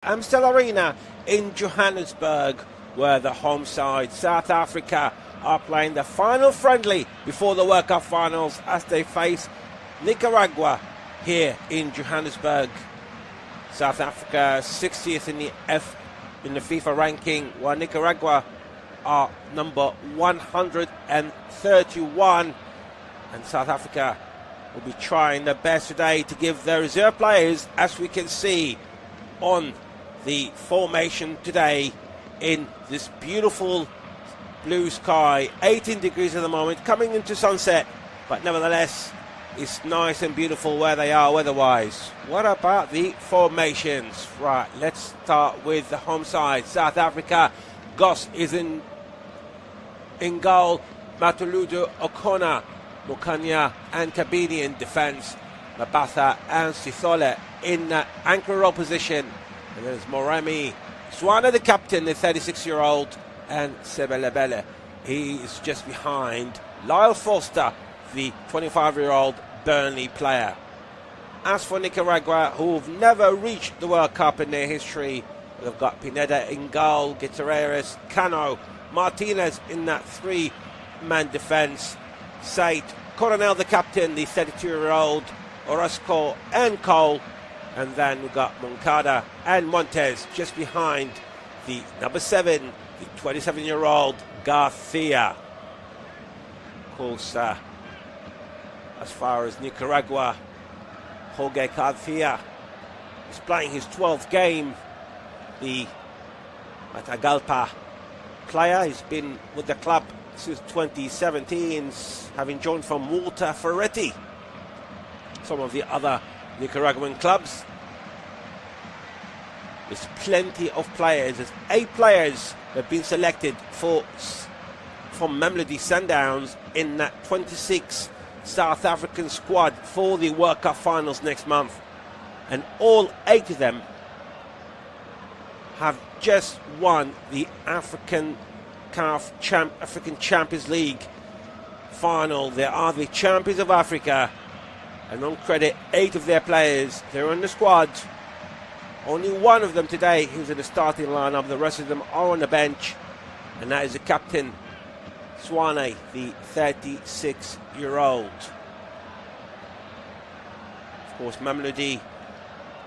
Amstel Arena in Johannesburg, where the home side, South Africa, are playing the final friendly before the World Cup finals as they face Nicaragua here in Johannesburg. South Africa 60th in the FIFA ranking, while Nicaragua are number 131, and South Africa will be trying their best today to give their reserve players, as we can see on the formation today in this beautiful blue sky. 18 degrees at the moment, coming into sunset, but nevertheless it's nice and beautiful where they are weather-wise. What about the formations? Right, let's start with the home side. South Africa, Goss is in goal, Matuludu, Okona, Mukanya and Kabini in defence, Mabatha and Sithole in anchor role position, and there's Moremi Swana, the captain, the 36-year-old, and Sebelebele. He is just behind Lyle Foster, the 25-year-old Burnley player. As for Nicaragua, who've never reached the World Cup in their history, they've got Pineda in goal, Gutierrez, Cano, Martinez in that three-man defence, Said, Coronel the captain, the 32-year-old, Orozco and Cole, and then we've got Moncada and Montes just behind the number 7, the 27-year-old Garcia. Of course, as far as Nicaragua, Jorge Garcia is playing his 12th game. The Matagalpa player, he's been with the club since 2017, having joined from Walter Ferretti, some of the other Nicaraguan clubs. There's plenty of players. There's 8 players that have been selected from Mamelodi Sundowns in that 26 South African squad for the World Cup finals next month, and all 8 of them have just won the African Champions League final. They are the champions of Africa, and on credit, 8 of their players, they're in the squad. Only one of them today who's in the starting lineup. The rest of them are on the bench, and that is the captain, Swane, the 36-year-old. Of course, Mamelodi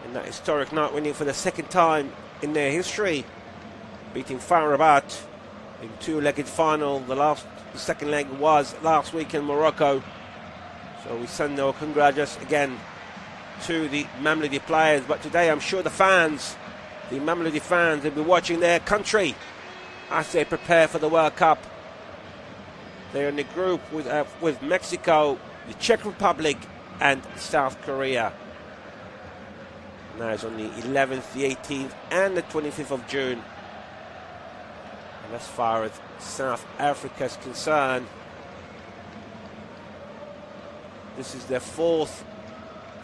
in that historic night, winning for the second time in their history, beating FAR Rabat in 2-legged final. The second leg was last week in Morocco. So we send our congratulations again to the Mamelodi players. But today I'm sure the Mamelodi fans, will be watching their country as they prepare for the World Cup. They're in the group with Mexico, the Czech Republic and South Korea. Now it's on the 11th, the 18th and the 25th of June. And as far as South Africa is concerned, this is their 4th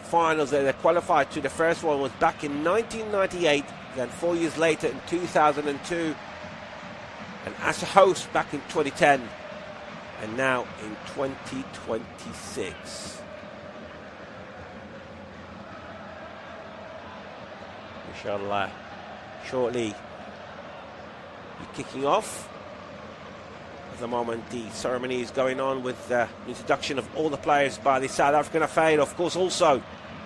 finals that they qualified to. The first one was back in 1998, then 4 years later in 2002, and as a host back in 2010, and now in 2026. We shall shortly be kicking off. At the moment, the ceremony is going on with the introduction of all the players by the South African FA, and of course also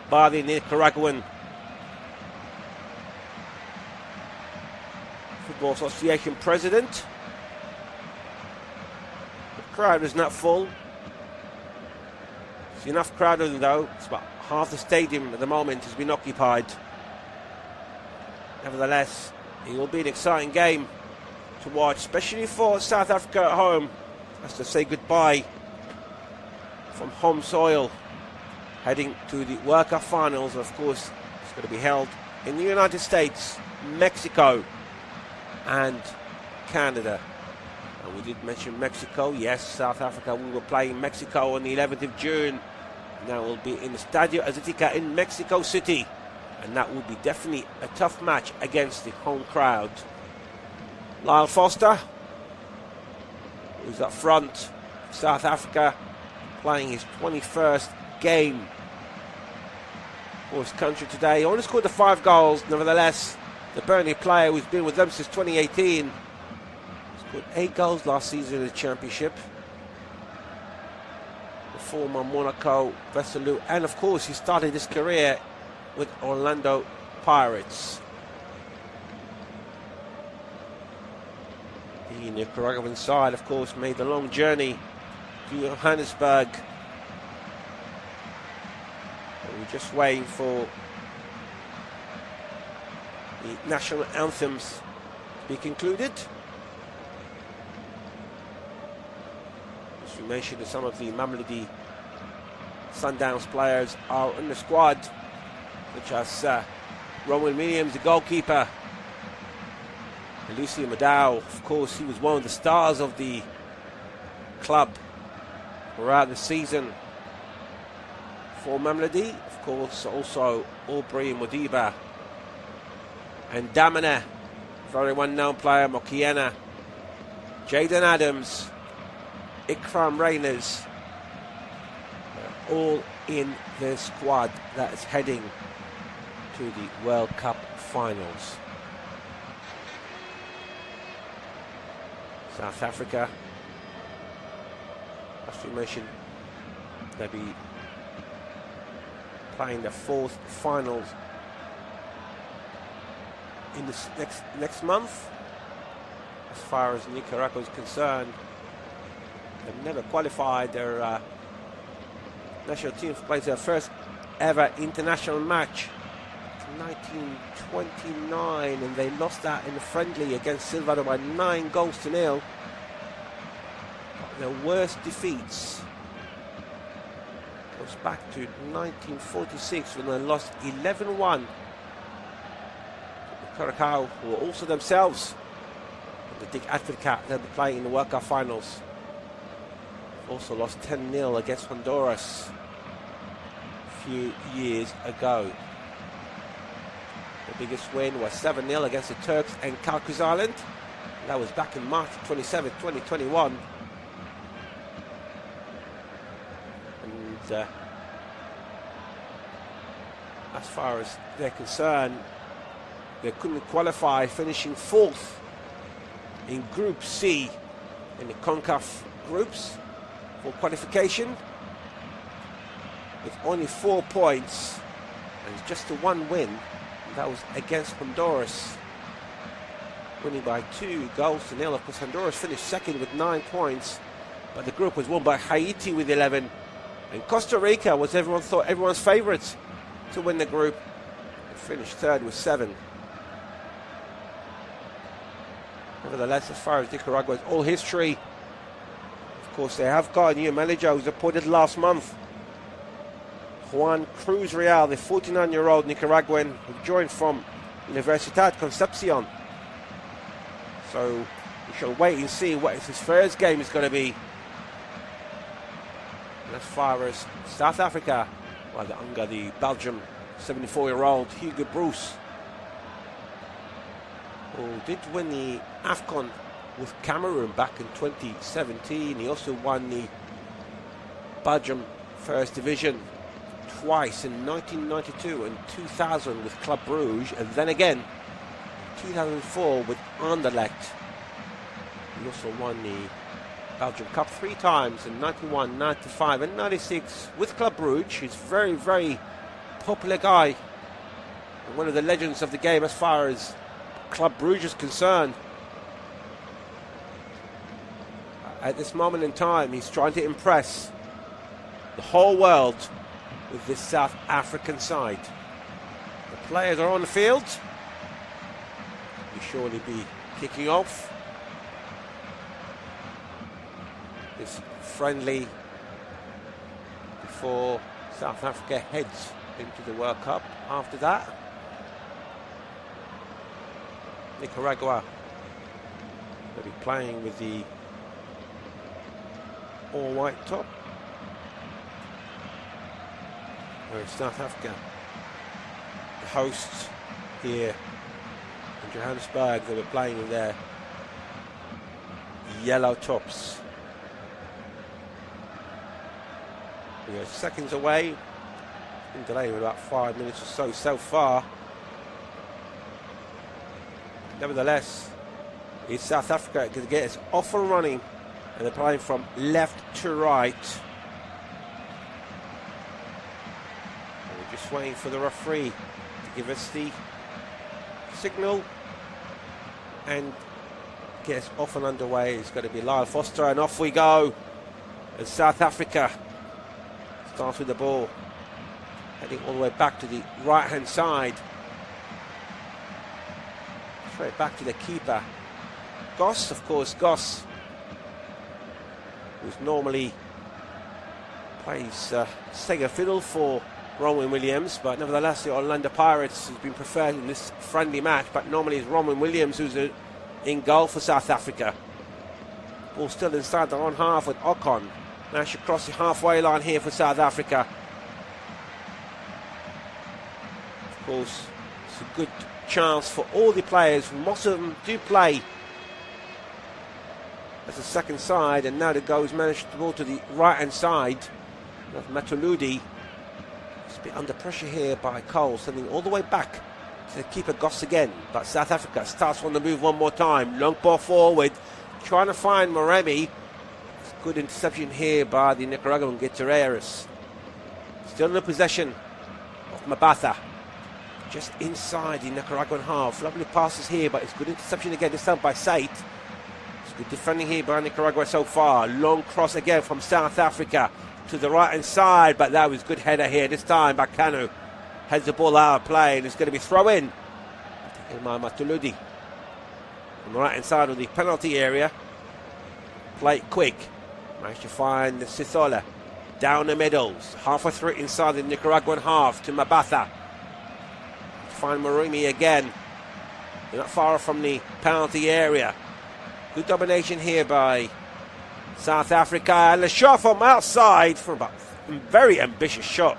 by the Nicaraguan Football Association president. The crowd is not full. It's enough crowd though. It's about half the stadium at the moment has been occupied. Nevertheless, it will be an exciting game to watch, especially for South Africa at home, as to say goodbye from home soil, heading to the World Cup finals. Of course, it's going to be held in the United States, Mexico and Canada. And we did mention Mexico. Yes, South Africa, we were playing Mexico on the 11th of June. Now we'll be in the Estadio Azteca in Mexico City, and that will be definitely a tough match against the home crowd. Lyle Foster, who's up front, South Africa, playing his 21st game for his country today. He only scored the 5 goals, nevertheless, the Burnley player who's been with them since 2018. Scored 8 goals last season in the Championship. The former Monaco Vesalou, and of course he started his career with Orlando Pirates. The Nicaraguan side, of course, made the long journey to Johannesburg. And we're just waiting for the national anthems to be concluded. As we mentioned, some of the Mamelodi Sundowns players are in the squad, such as Rowan Williams, the goalkeeper. And Lucio Madao, of course, he was one of the stars of the club throughout the season for Mamelodi. Of course, also Aubrey Modiba and Damina, very well-known player, Mokiena, Jaden Adams, Ikram Reyners, all in the squad that is heading to the World Cup finals. South Africa, as we mentioned, they'll be playing the 4th finals in this next month. As far as Nicaragua is concerned, they've never qualified. Their national team plays their first ever international match in 1929, and they lost that in the friendly against Silvado by 9 goals to 0. Their worst defeats goes back to 1946 when they lost 11-1 to Curacao, who were also themselves the Dick Advocat. They'll be playing in the World Cup finals. Also lost 10-0 against Honduras a few years ago. The biggest win was 7-0 against the Turks and Caicos Island. That was back in March 27, 2021. And as far as they're concerned, they couldn't qualify, finishing 4th in Group C in the CONCACAF groups for qualification, with only 4 points and just a 1 win. That was against Honduras, winning by 2 goals to 0. Of course, Honduras finished second with 9 points, but the group was won by Haiti with 11, and Costa Rica was everyone's favourites to win the group, and finished third with 7. Nevertheless, as far as Nicaragua is all history, of course, they have got a new manager who was appointed last month. Juan Cruz Real, the 49-year-old Nicaraguan who joined from Universidad Concepcion. So we shall wait and see what his first game is going to be. And as far as South Africa, well, they're under the Belgium 74-year-old Hugo Bruce, who did win the AFCON with Cameroon back in 2017. He also won the Belgium First Division twice, in 1992 and 2000 with Club Brugge, and then again in 2004 with Anderlecht. He also won the Belgium Cup 3 times in 91, 95 and 96 with Club Brugge. He's a very, very popular guy and one of the legends of the game as far as Club Brugge is concerned. At this moment in time, he's trying to impress the whole world with this South African side. The players are on the field. We'll surely be kicking off this friendly before South Africa heads into the World Cup. After that, Nicaragua will be playing with the all-white top, whereas South Africa, the hosts here in Johannesburg, they were playing in their yellow tops. We are seconds away. It's been delayed about 5 minutes or so far. nevertheless, it's South Africa going to get us off and running, and they're playing from left to right. And we're just waiting for the referee to give us the signal and get us off and underway. It's going to be Lyle Foster, and off we go. And South Africa starts with the ball, heading all the way back to the right-hand side. Straight back to the keeper. Goss, of course, Goss, who's normally plays Sega fiddle for Ronwen Williams, but nevertheless the Orlando Pirates has been preferred in this friendly match, but normally it's Ronwen Williams who's in goal for South Africa. Ball still inside their own half with Ocon. Now she crossed the halfway line here for South Africa. Of course, it's a good chance for all the players. Most of them do play as the second side, and now the goals managed to go to the right hand side. That's Matuludi. It's a bit under pressure here by Cole, sending all the way back to the keeper Goss again. But South Africa starts on the move one more time. Long ball forward, trying to find Moremi. Good interception here by the Nicaraguan Gutierrez. Still in the possession of Mabasa, just inside the Nicaraguan half. Lovely passes here, but it's good interception again, this time by Said. It's good defending here by Nicaragua so far. Long cross again from South Africa to the right hand side, but that was good header here this time by Kanu. Heads the ball out of play, and it's going to be throw in. Matuludi on the right hand side of the penalty area. Play it quick. Managed to find Sithola down the middles, halfway through inside the Nicaraguan half to Mabasa. Find Marumi again. They're not far from the penalty area. Good domination here by South Africa, and the shot from outside for about very ambitious shot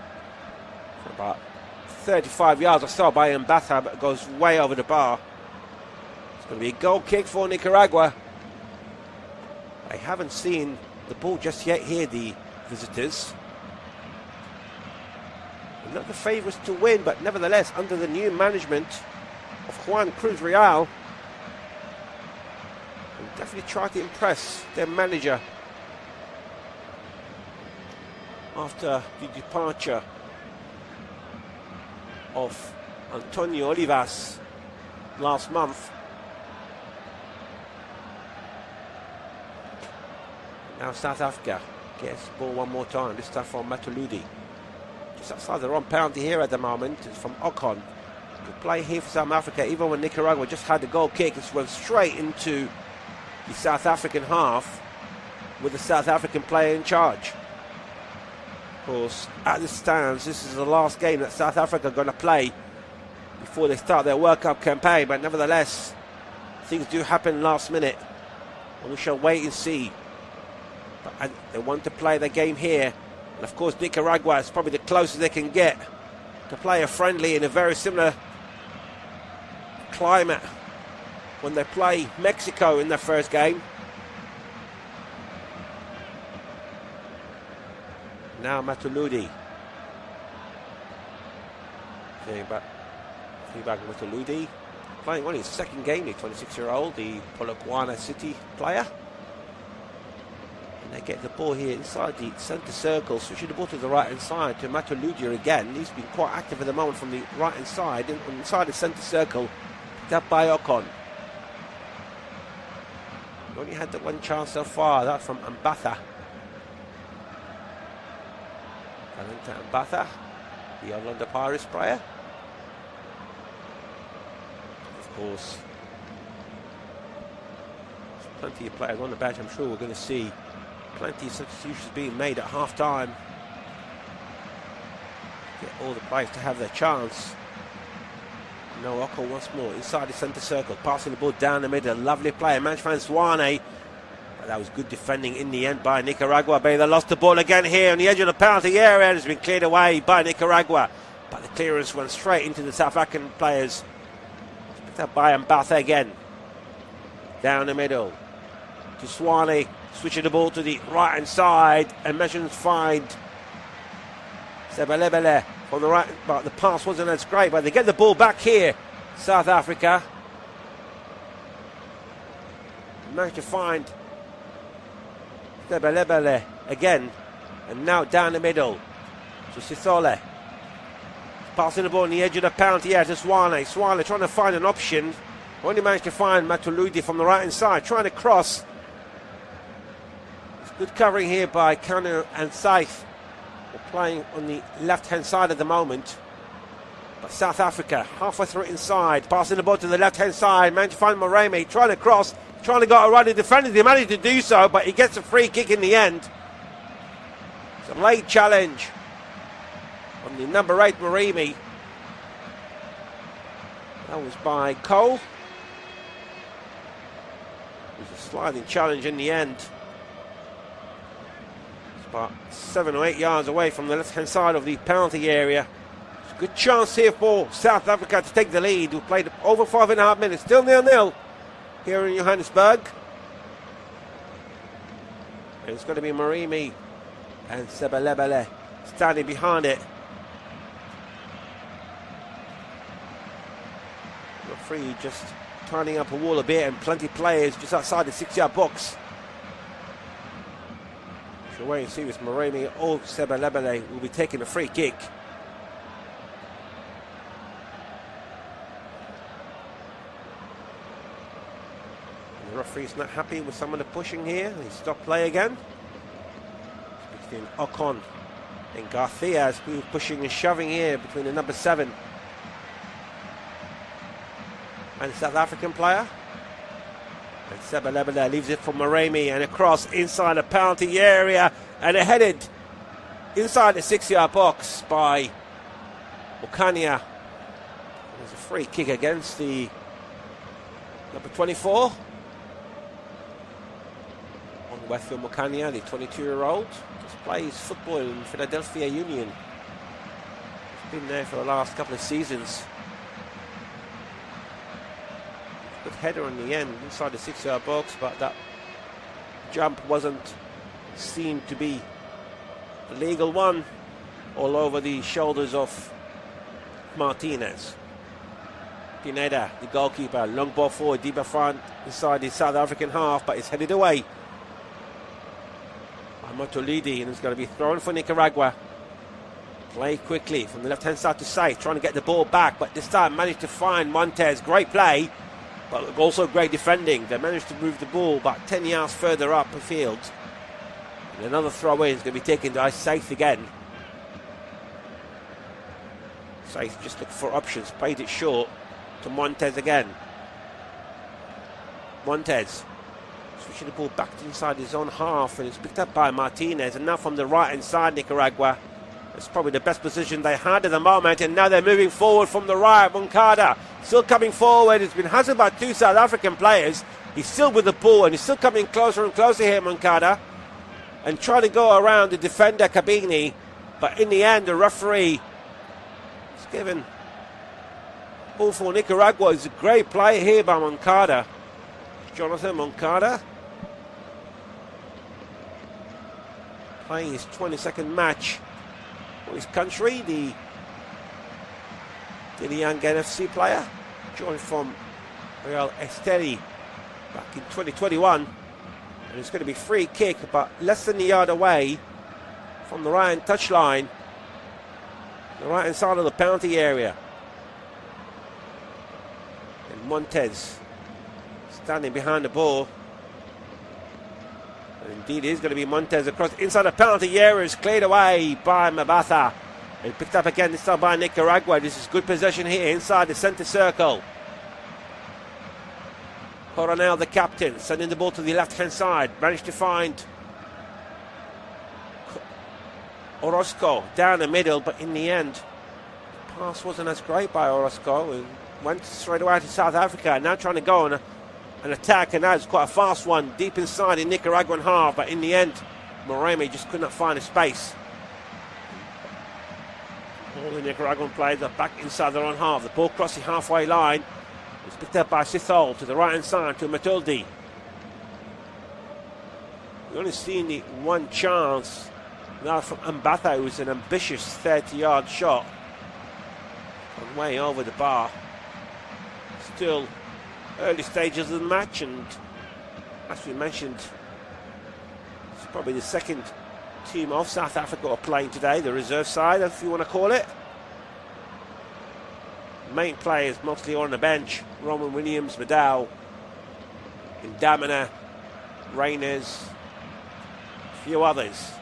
for about 35 yards or so by Mbata, but it goes way over the bar. It's going to be a goal kick for Nicaragua. I haven't seen the ball just yet here, the visitors. They're not the favourites to win, but nevertheless, under the new management of Juan Cruz Real, they'll definitely try to impress their manager after the departure of Antonio Olivas last month. Now South Africa gets the ball one more time, this time from Matuludi. Just outside the wrong penalty here at the moment. It's from Ocon. Good play here for South Africa. Even when Nicaragua just had the goal kick, it's went straight into the South African half with the South African player in charge. Of course, at this stands, this is the last game that South Africa are going to play before they start their World Cup campaign. But nevertheless, things do happen last minute, and we shall wait and see. But they want to play the game here. And of course, Nicaragua is probably the closest they can get to play a friendly in a very similar climate when they play Mexico in their first game. Now Matuludi. Feedback Matuludi. Playing only his second game, the 26-year-old, the Polokwane City player. And they get the ball here inside the centre circle, switching the ball to the right-hand side to Matuludi again. He's been quite active at the moment from the right-hand side, inside the centre circle, picked up by Ocon. He only had the one chance so far, that's from Mbatha. Valenta Mbatha, the Orlando Pirates player. Of course, there's plenty of players on the bench. I'm sure we're going to see plenty of substitutions being made at half-time. Get all the players to have their chance. No, Ocon once more inside the centre circle, passing the ball down the middle. Lovely play, Manchfan Swane. That was good defending in the end by Nicaragua. But they lost the ball again here on the edge of the penalty area. It's been cleared away by Nicaragua. But the clearance went straight into the South African players. It's picked up by Mbatha again. Down the middle to Swane. Switching the ball to the right-hand side. And measures find Sebelebele on the right. But the pass wasn't as great. But they get the ball back here, South Africa. managed to find Sebelebele again, and now down the middle to Sithole. Passing the ball on the edge of the penalty area to Swane. Swane trying to find an option. Only managed to find Matuludi from the right hand side, trying to cross. It's good covering here by Kanu and Saith. We're playing on the left hand side at the moment. But South Africa halfway through inside, passing the ball to the left hand side. Managed to find Moremi, trying to cross, trying to go around the defender. He managed to do so, but he gets a free kick in the end. It's a late challenge on the number 8 Moremi. That was by Cole. It was a sliding challenge in the end. It's about 7 or 8 yards away from the left hand side of the penalty area. It's a good chance here for South Africa to take the lead. We played over 5.5 minutes, still 0-0 here in Johannesburg. And it's going to be Moremi and Sebelebele standing behind it. Referee just turning up a wall a bit, and plenty of players just outside the 6-yard box. We'll wait and see if Moremi or Sebelebele will be taking a free kick. And the referee's not happy with some of the pushing here. He stopped play again. Between Ocon and Garcia, who was pushing and shoving here between the number 7 and South African player. And Sebelebele leaves it for Moremi, and across inside the penalty area, and it headed inside the 6-yard box by Okania. There's a free kick against the number 24 on Westfield Mokania, the 22-year-old. Just plays football in Philadelphia Union. He's been there for the last couple of seasons. Good header in the end inside the 6-yard box, but that jump wasn't seen to be a legal one. All over the shoulders of Martinez. Pineda, the goalkeeper, long ball forward, deep in front inside the South African half, but it's headed away by Motolidi, and it's going to be thrown for Nicaragua. Play quickly from the left hand side to Saith, trying to get the ball back, but this time managed to find Montez. Great play, but also great defending. They managed to move the ball about 10 yards further up the field. And another throw in is going to be taken by Saith again. Saith just looked for options, played it short to Montez again. Montez switching the ball back inside his own half, and it's picked up by Martinez. And now from the right hand side, Nicaragua. It's probably the best position they had at the moment, and now they're moving forward from the right. Moncada still coming forward. It's been hassled by 2 South African players. He's still with the ball, and he's still coming closer and closer here, Moncada, and trying to go around the defender Kabini, but in the end the referee is given ball for Nicaragua. It's a great play here by Moncada, Jonathan Moncada, playing his 22nd match for his country, the young NFC player, joined from Real Esteli back in 2021. And it's going to be free kick, but less than a yard away from the right-hand touchline, the right-hand side of the penalty area. And Montez standing behind the ball. And indeed, it is going to be Montez across inside the penalty area. Is cleared away by Mabatha. And picked up again this time by Nicaragua. This is good possession here inside the centre circle. Coronel, the captain, sending the ball to the left-hand side. Managed to find Orozco down the middle, but in the end, the pass wasn't as great by Orozco. And went straight away to South Africa. Now trying to go on an attack, and that's quite a fast one deep inside the Nicaraguan half, but in the end Moremi just could not find a space. All the Nicaraguan players are back inside their own half. The ball crossing halfway line. It's picked up by Sithole to the right hand side to Matuldi. We've only seen the one chance now from Mbatha, who's an ambitious 30-yard shot on way over the bar. Still early stages of the match, and as we mentioned, it's probably the second team of South Africa are playing today, the reserve side, if you want to call it. Main players mostly on the bench: Roman Williams, Madao, Ndamina, Reyners, a few others.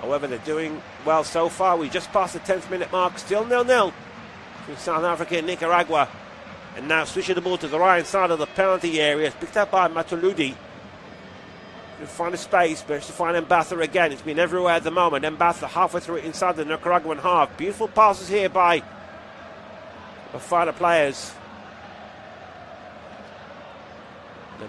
However, they're doing well so far. We just passed the 10th minute mark, still 0-0 between South Africa and Nicaragua. And now switching the ball to the right side of the penalty area. It's picked up by Matuludi. He'll find a space, but to find Mbatha again. It's been everywhere at the moment. Mbatha halfway through inside the Nicaraguan half. Beautiful passes here by the Bafana players.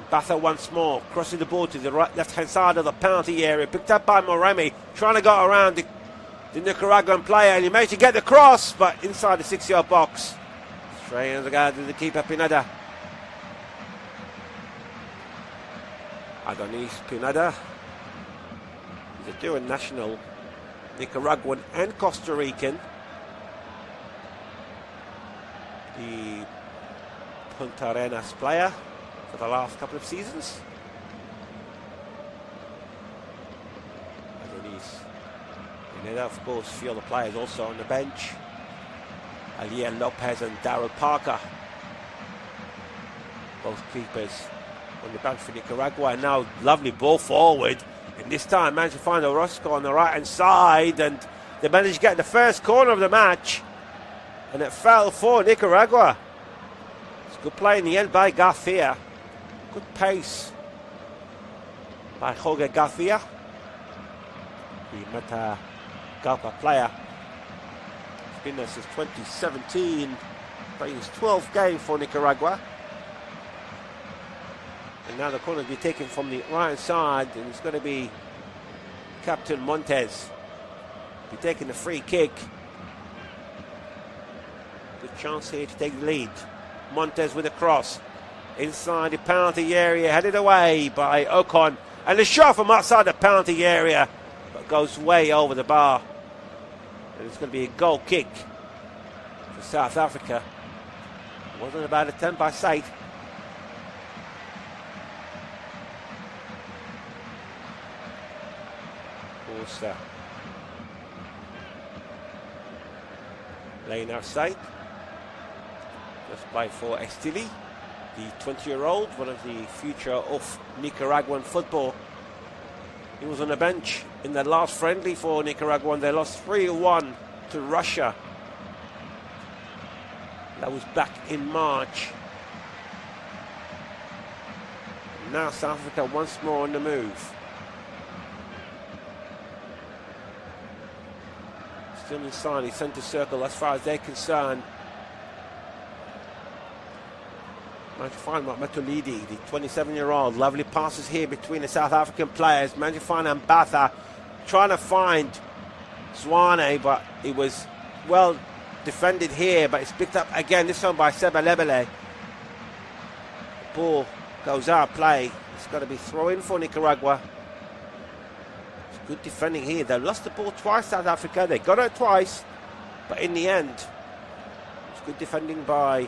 Mbatha once more, crossing the ball to the right, left-hand side of the penalty area. Picked up by Moremi, trying to go around the Nicaraguan player, and he managed to get the cross, but inside the 6-yard box. Straight in the guard to the keeper, Pineda. Adonis Pineda. He's a dual national, Nicaraguan and Costa Rican. The Punta Arenas player for the last couple of seasons. Adonis Pineda, of course, a few other players also on the bench. Aliel Lopez and Daryl Parker, both keepers on the bench for Nicaragua. And now lovely ball forward, and this time managed to find Orozco on the right hand side, and they managed to get the first corner of the match, and it fell for Nicaragua. It's good play in the end by Garcia. Good pace by Jorge Garcia, the Matagalpa player. Been there since 2017, playing his 12th game for Nicaragua. And now the corner will be taken from the right side, and it's going to be Captain Montes be taking the free kick. Good chance here to take the lead. Montes with a cross inside the penalty area, headed away by Ocon, and the shot from outside the penalty area, but goes way over the bar. And it's going to be a goal kick for South Africa. Wasn't a bad attempt by Said. Of course, laying outside. Just play for Estili, the 20-year-old, one of the future of Nicaraguan football. He was on the bench in the last friendly for Nicaragua, and they lost 3-1 to Russia. That was back in March. Now South Africa once more on the move. Still inside the centre circle as far as they're concerned. Managed to find Matulidi, the 27-year-old. Lovely passes here between the South African players. Managed to find Mbatha, trying to find Zwane, but it was well defended here, but it's picked up again, this time by Seba Lebele. The ball goes out of play. It's got to be throw-in for Nicaragua. It's good defending here. They lost the ball twice, South Africa. They got it twice, but in the end, it's good defending by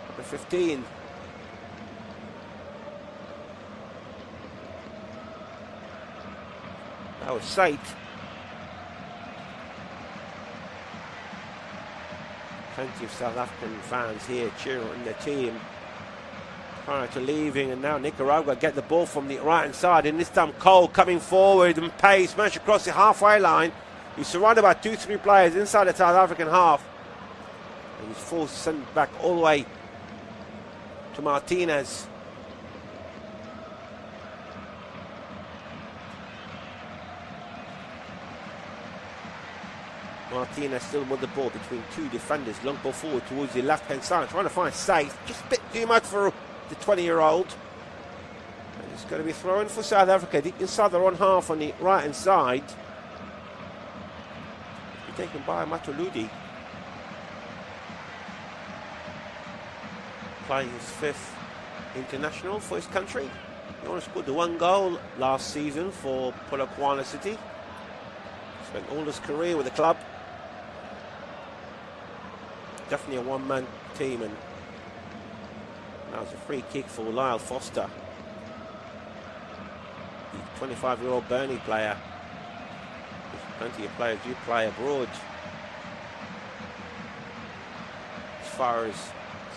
number 15. That was Said. Plenty of South African fans here cheering on their team prior to leaving, and now Nicaragua get the ball from the right hand side, and this time Cole coming forward and pace, managed to cross the halfway line. He's surrounded by 2-3 players inside the South African half, and he's forced to send it back all the way to Martinez. Martinez still with the ball between two defenders. Long ball forward towards the left-hand side, trying to find Safe. Just a bit too much for the 20-year-old. And it's going to be thrown for South Africa. Deep inside their own half on the right-hand side. It's taken by Matuludi. Playing his 5th international for his country. He only scored the 1 goal last season for Polokwane City. Spent all his career with the club. Definitely a one-man team, and that was a free kick for Lyle Foster. the 25-year-old Burnley player. There's plenty of players do play abroad. As far as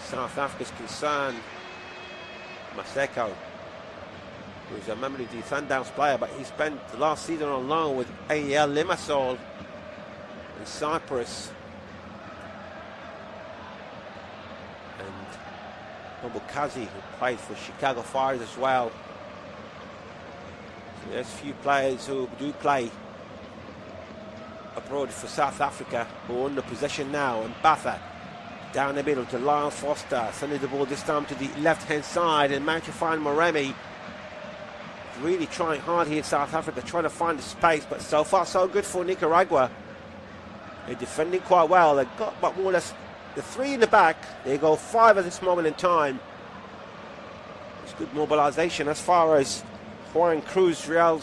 South Africa's concerned, Maseko, who's a Mamelodi Sundowns player, but he spent the last season on loan with AEL Limassol in Cyprus. And Nobukazi, who played for Chicago Fire as well. So there's a few players who do play abroad for South Africa who are under possession now. And Batha down the middle to Lyle Foster, sending the ball this time to the left-hand side, and managed to find Moremi. Really trying hard here in South Africa, trying to find the space, but so far so good for Nicaragua. They're defending quite well. They've got about more or less the three in the back. They go five at this moment in time. It's good mobilization as far as Juan Cruz Real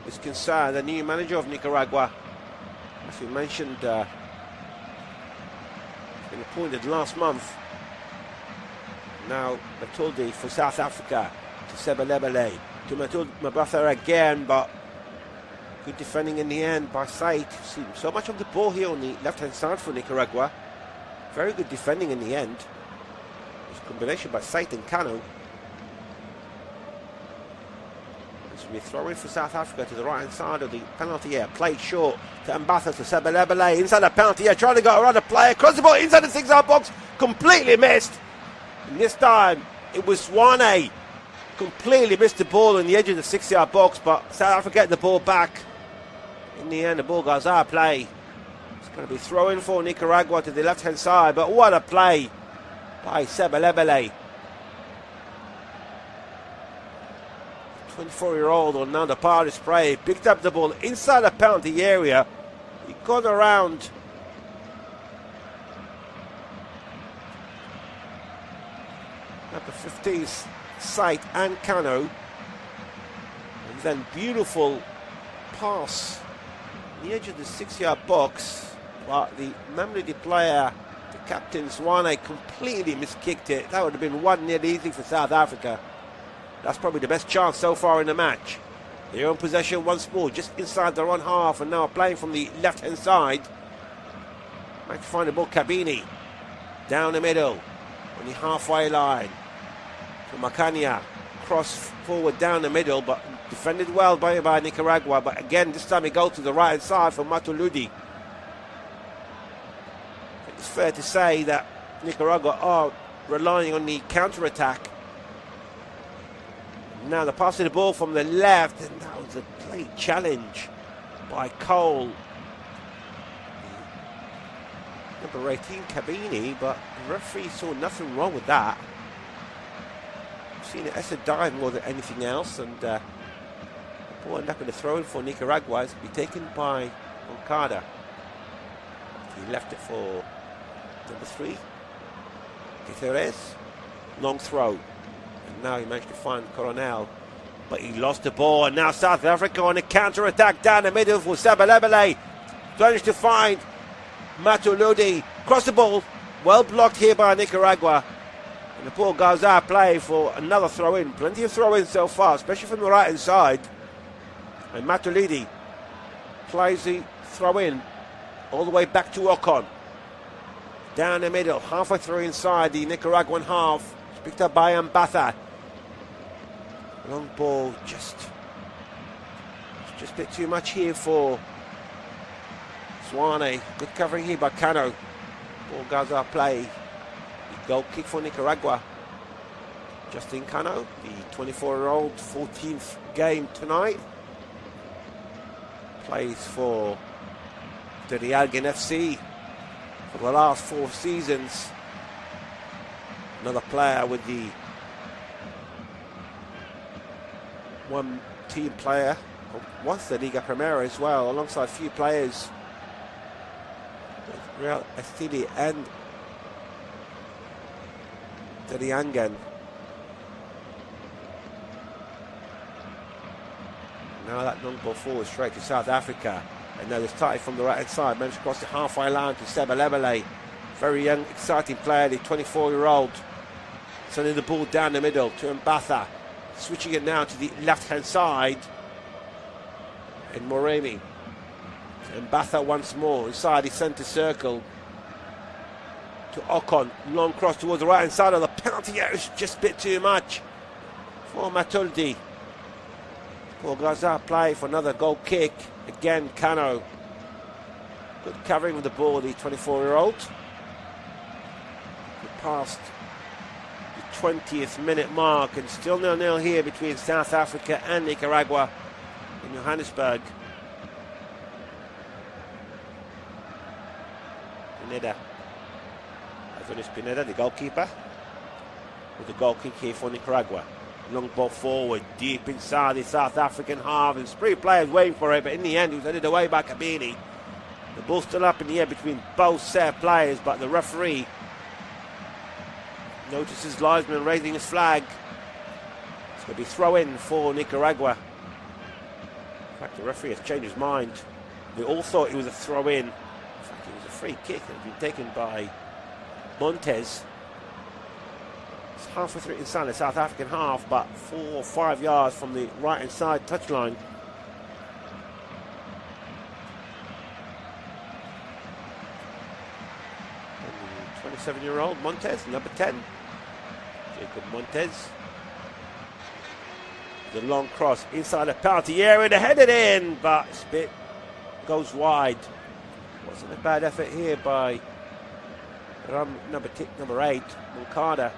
is concerned, the new manager of Nicaragua. As we mentioned, been appointed last month. Now Matilde for South Africa to Sebelebele, to Mabatha again, but good defending in the end by Said. See so much of the ball here on the left-hand side for Nicaragua. Very good defending in the end. This combination by Said and Kano. This will be throwing for South Africa to the right-hand side of the penalty area. Played short to Mbatha to Sebelebele inside the penalty area, trying to go around the player, cross the ball inside the 6-yard box, completely missed. And this time it was Swane. Completely missed the ball on the edge of the 6-yard box, but South Africa get the ball back. In the end, the ball goes out of play. It's going to be thrown for Nicaragua to the left-hand side, but what a play by Sebelebele. 24-year-old on now the power display, picked up the ball inside the penalty area. He got around number 15's Sight and Kano, and then beautiful pass on the edge of the 6-yard box, but the Mamelodi player, the captain Swane, completely miskicked it. That would have been 1-0 easy for South Africa. That's probably the best chance so far in the match. They're in possession once more, just inside their own half, and now playing from the left-hand side. Might find the ball, Kabini down the middle on the halfway line. Makania, cross forward down the middle, but defended well by Nicaragua. But again, this time he goes to the right hand side for Matuludi. It's fair to say that Nicaragua are relying on the counter-attack. Now the pass of the ball from the left, and that was a late challenge by Cole. Number 18, Kabini, but the referee saw nothing wrong with that. Seen it as a dive more than anything else, and the ball ended up in the throw in for Nicaragua. It's to be taken by Moncada. He left it for number 3, Guterres. Long throw, and now he managed to find Coronel, but he lost the ball, and now South Africa on a counter-attack down the middle for Sebelebele. Managed to find Matuludi, cross the ball, well blocked here by Nicaragua. And the ball goes out of play for another throw-in. Plenty of throw-ins so far, especially from the right-hand side. And Matulidi plays the throw-in all the way back to Ocon. Down the middle, halfway through inside the Nicaraguan half. It's picked up by Mbatha. Long ball, just a bit too much here for Swane. Good covering here by Kano. Ball goes out of play. Goal kick for Nicaragua. Justin Cano, the 24-year-old, 14th game tonight. Plays for the Rialgan FC for the last 4 seasons. Another player with the one-team player. Once the Liga Primera as well, alongside a few players with Real Estili and Riangan. Now that long ball forward straight to South Africa, and now they started from the right hand side, managed to cross the halfway line to Sebelebele. Very young, exciting player, the 24-year-old, sending the ball down the middle to Mbatha. Switching it now to the left-hand side. And Moremi. And Batha once more inside the centre circle. To Ocon. Long cross towards the right-hand side of the penalty area. It's just a bit too much for Matuldi. For Gaza play for another goal kick. Again, Cano. Good covering of the ball, the 24-year-old. Past the 20th minute mark, and still 0-0 here between South Africa and Nicaragua in Johannesburg. Pineda. Adonis Pineda, the goalkeeper, with the goal kick here for Nicaragua. Long ball forward, deep inside the South African half, and three players waiting for it, but in the end it was headed away by Kabini. The ball's still up in the air between both set of players, but the referee notices Linesman raising his flag. It's going to be throw in for Nicaragua. In fact, the referee has changed his mind. We all thought it was a throw in. In fact, it was a free kick that had been taken by Montez. It's halfway through inside the South African half, but 4 or 5 yards from the right hand side touchline. And the 27-year-old Montez, number 10. Jacob Montez. The long cross inside the penalty area to head it in, but Spit goes wide. Wasn't a bad effort here by number 8, Moncada.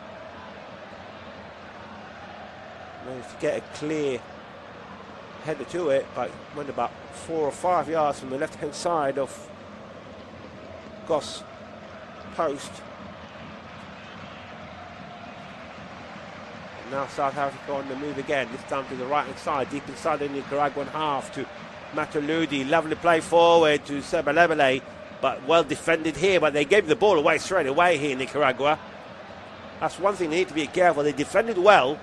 Managed to get a clear header to it, but went about 4 or 5 yards from the left-hand side of Goss post. And now South Africa on the move again, this time to the right-hand side, deep inside the Nicaraguan half to Matuludi. Lovely play forward to Sebalebele, but well defended here, but they gave the ball away straight away here in Nicaragua. That's one thing they need to be careful. They defended well.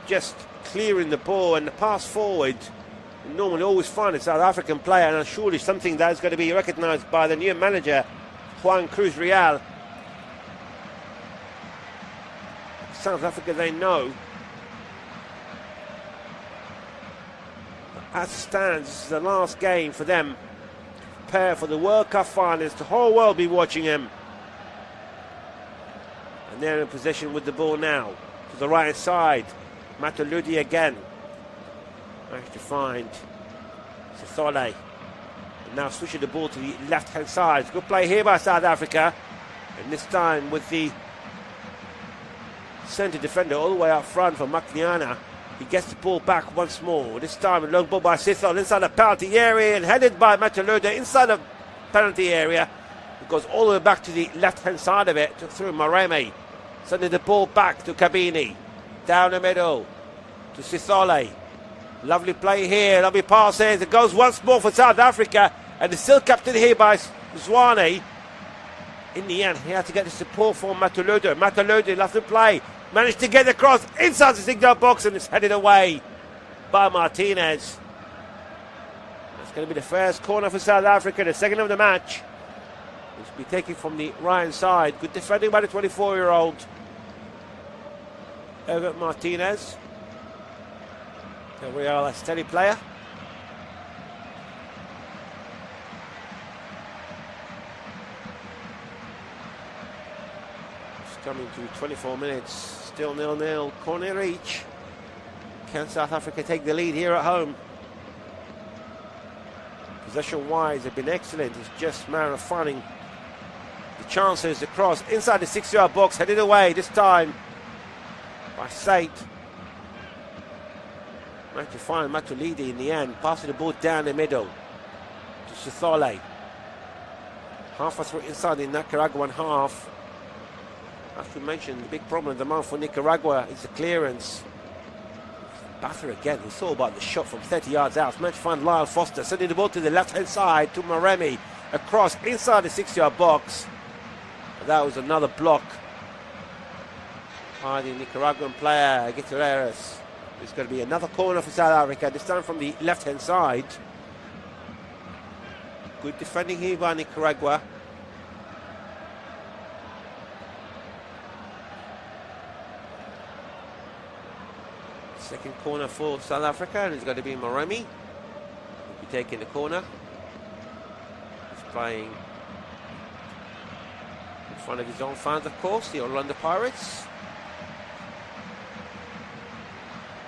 Just clearing the ball and the pass forward. You normally always find a South African player, and surely something that is going to be recognised by the new manager, Juan Cruz Real. South Africa, they know. As it stands, this is the last game for them to prepare for the World Cup finals. The whole world will be watching them. And they're in possession with the ball now. To the right side. Matuludi again. Managed to find Sithole. And now switching the ball to the left-hand side. Good play here by South Africa. And this time with the centre defender all the way up front for Makliana. He gets the ball back once more. This time a long ball by Sithole inside the penalty area and headed by Matuludi inside the penalty area. It goes all the way back to the left-hand side of it, through Mareme. Sending the ball back to Kabini. Down the middle to Sithole. Lovely play here, lovely passes. It goes once more for South Africa, and it's still captained here by Zwane. In the end, he had to get the support from Matuludi. Matuludi, lovely play. Managed to get across inside the signal box, and it's headed away by Martinez. That's going to be the first corner for South Africa, the second of the match. It's be taken from the right side. Good defending by the 24-year-old. Everett Martinez. Real, a steady player. It's coming to 24 minutes. Still 0-0. Corner each. Can South Africa take the lead here at home? Possession-wise, they've been excellent. It's just a matter of finding the chances. The cross inside the 6-yard box. Headed away this time by Sate. Managed to find Matulidi in the end, passing the ball down the middle to Sithole. Halfway through inside the Nicaraguan half. As we mentioned, the big problem at the moment for Nicaragua is the clearance. Bather again, he saw about the shot from 30 yards out. Managed to find Lyle Foster, sending the ball to the left-hand side to Maremi. Across inside the 6-yard box. But that was another block by the Nicaraguan player, Gutierrez. There's going to be another corner for South Africa, this time from the left-hand side. Good defending here by Nicaragua. Second corner for South Africa, and it's going to be Moremi. He'll be taking the corner. He's playing in front of his own fans, of course, the Orlando Pirates.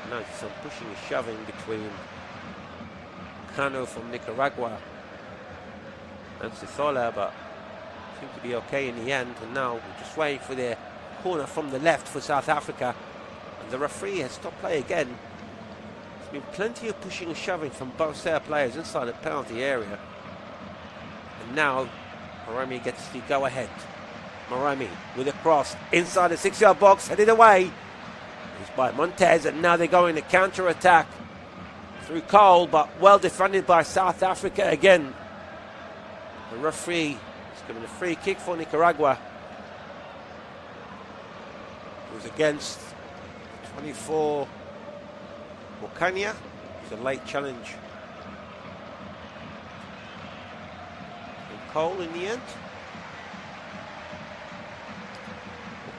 Now there's some pushing and shoving between Cano from Nicaragua and Sisola, but seemed to be okay in the end. And now we're just waiting for the corner from the left for South Africa. And the referee has stopped play again. There's been plenty of pushing and shoving from both their players inside the penalty area. And now Moremi gets the go-ahead. Moremi with a cross inside the 6-yard box, headed away. It's by Montez, and now they're going to counter-attack through Cole, but well defended by South Africa again. The referee is giving a free kick for Nicaragua. It was against 24 Mokanya. It's a late challenge. And Cole in the end.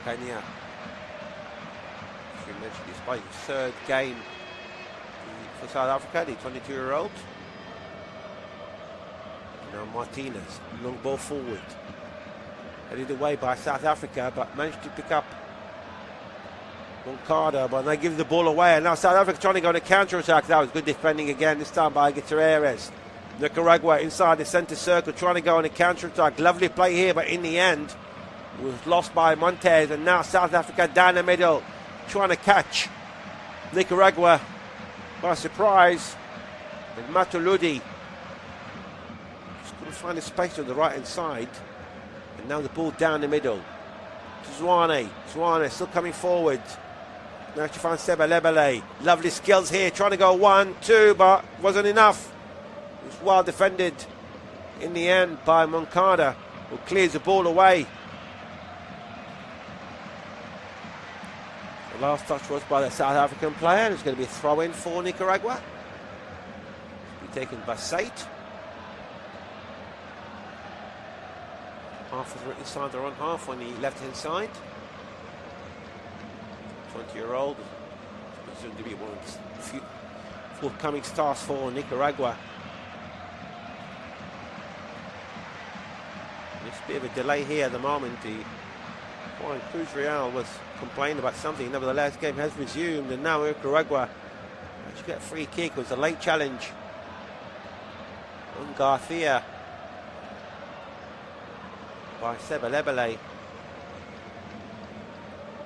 Mokanya, as we mentioned, he's playing his third game for South Africa, the 22-year-old. Now Martinez, long ball forward. Headed away by South Africa, but managed to pick up Moncada, but they give the ball away. And now South Africa trying to go on a counter-attack. That was good defending again, this time by Gutierrez. Nicaragua inside the centre circle, trying to go on a counter-attack. Lovely play here, but in the end, it was lost by Montez. And now South Africa down the middle, trying to catch Nicaragua by surprise. And Matuludi just couldn't find a space on the right-hand side. And now the ball down the middle to Zwane. Zwane still coming forward. Now to find Sebelebele. Lovely skills here, trying to go 1-2, but wasn't enough. It was well defended in the end by Moncada, who clears the ball away. The last touch was by the South African player, and it's going to be a throw-in for Nicaragua. It'll be taken by Sate. Half of the inside their own half on the left-hand side. 20-year-old, presumed to be one of the few forthcoming stars for Nicaragua. There's a bit of a delay here at the moment. The Juan Cruz Real was complaining about something. Nevertheless, the game has resumed, and now Nicaragua actually get a free kick. It was a late challenge on Garcia by Sebelebele.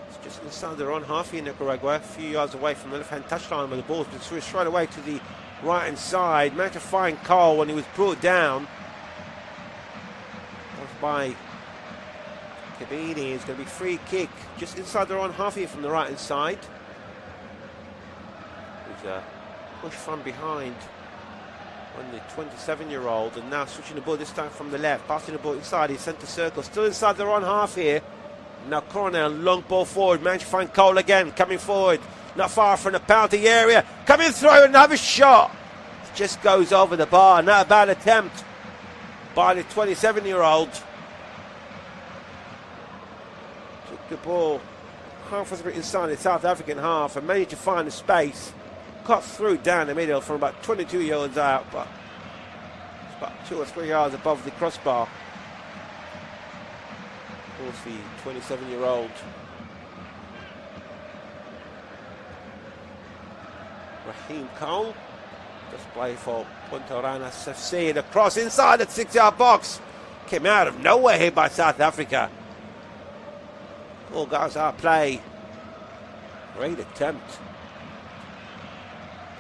It's just inside their own half here, Nicaragua, a few yards away from the left-hand touchline, where the ball's been switched straight away to the right-hand side. Managed to find Cole when he was brought down. That was by Kabini. It's going to be free kick just inside their own half here from the right-hand side. There's a push from behind on the 27-year-old, and now switching the ball this time from the left, passing the ball inside his centre circle, still inside their own half here. Now Coronel, long ball forward, managed to find Cole again, coming forward, not far from the penalty area, coming through, another shot, it just goes over the bar. Not a bad attempt by the 27-year-old. Took the ball half of it inside the South African half and managed to find a space. Cut through down the middle from about 22 yards out, but it's about 2 or 3 yards above the crossbar. Of course, the 27-year-old Raheem Cole just played for Punta Arenas FC, and a cross inside the 6-yard box came out of nowhere here by South Africa. All guys out play. Great attempt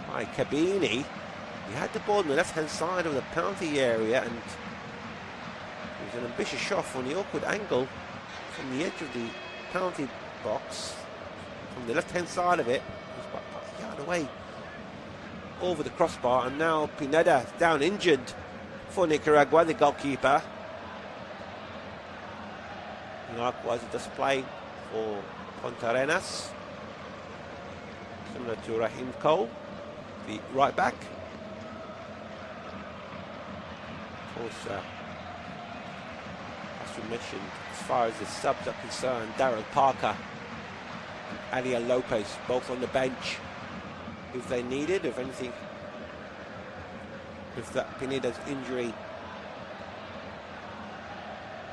by Kabini. He had the ball on the left-hand side of the penalty area, and it was an ambitious shot from the awkward angle from the edge of the penalty box. From the left-hand side of it, it was about a yard away over the crossbar, and now Pineda down injured for Nicaragua, the goalkeeper. Likewise, a display for Punta Arenas, similar to Raheem Cole, the right back. Of course, as we mentioned, as far as the subs are concerned, Daryl Parker and Alia Lopez both on the bench. if they need it, if anything, if that Pineda's injury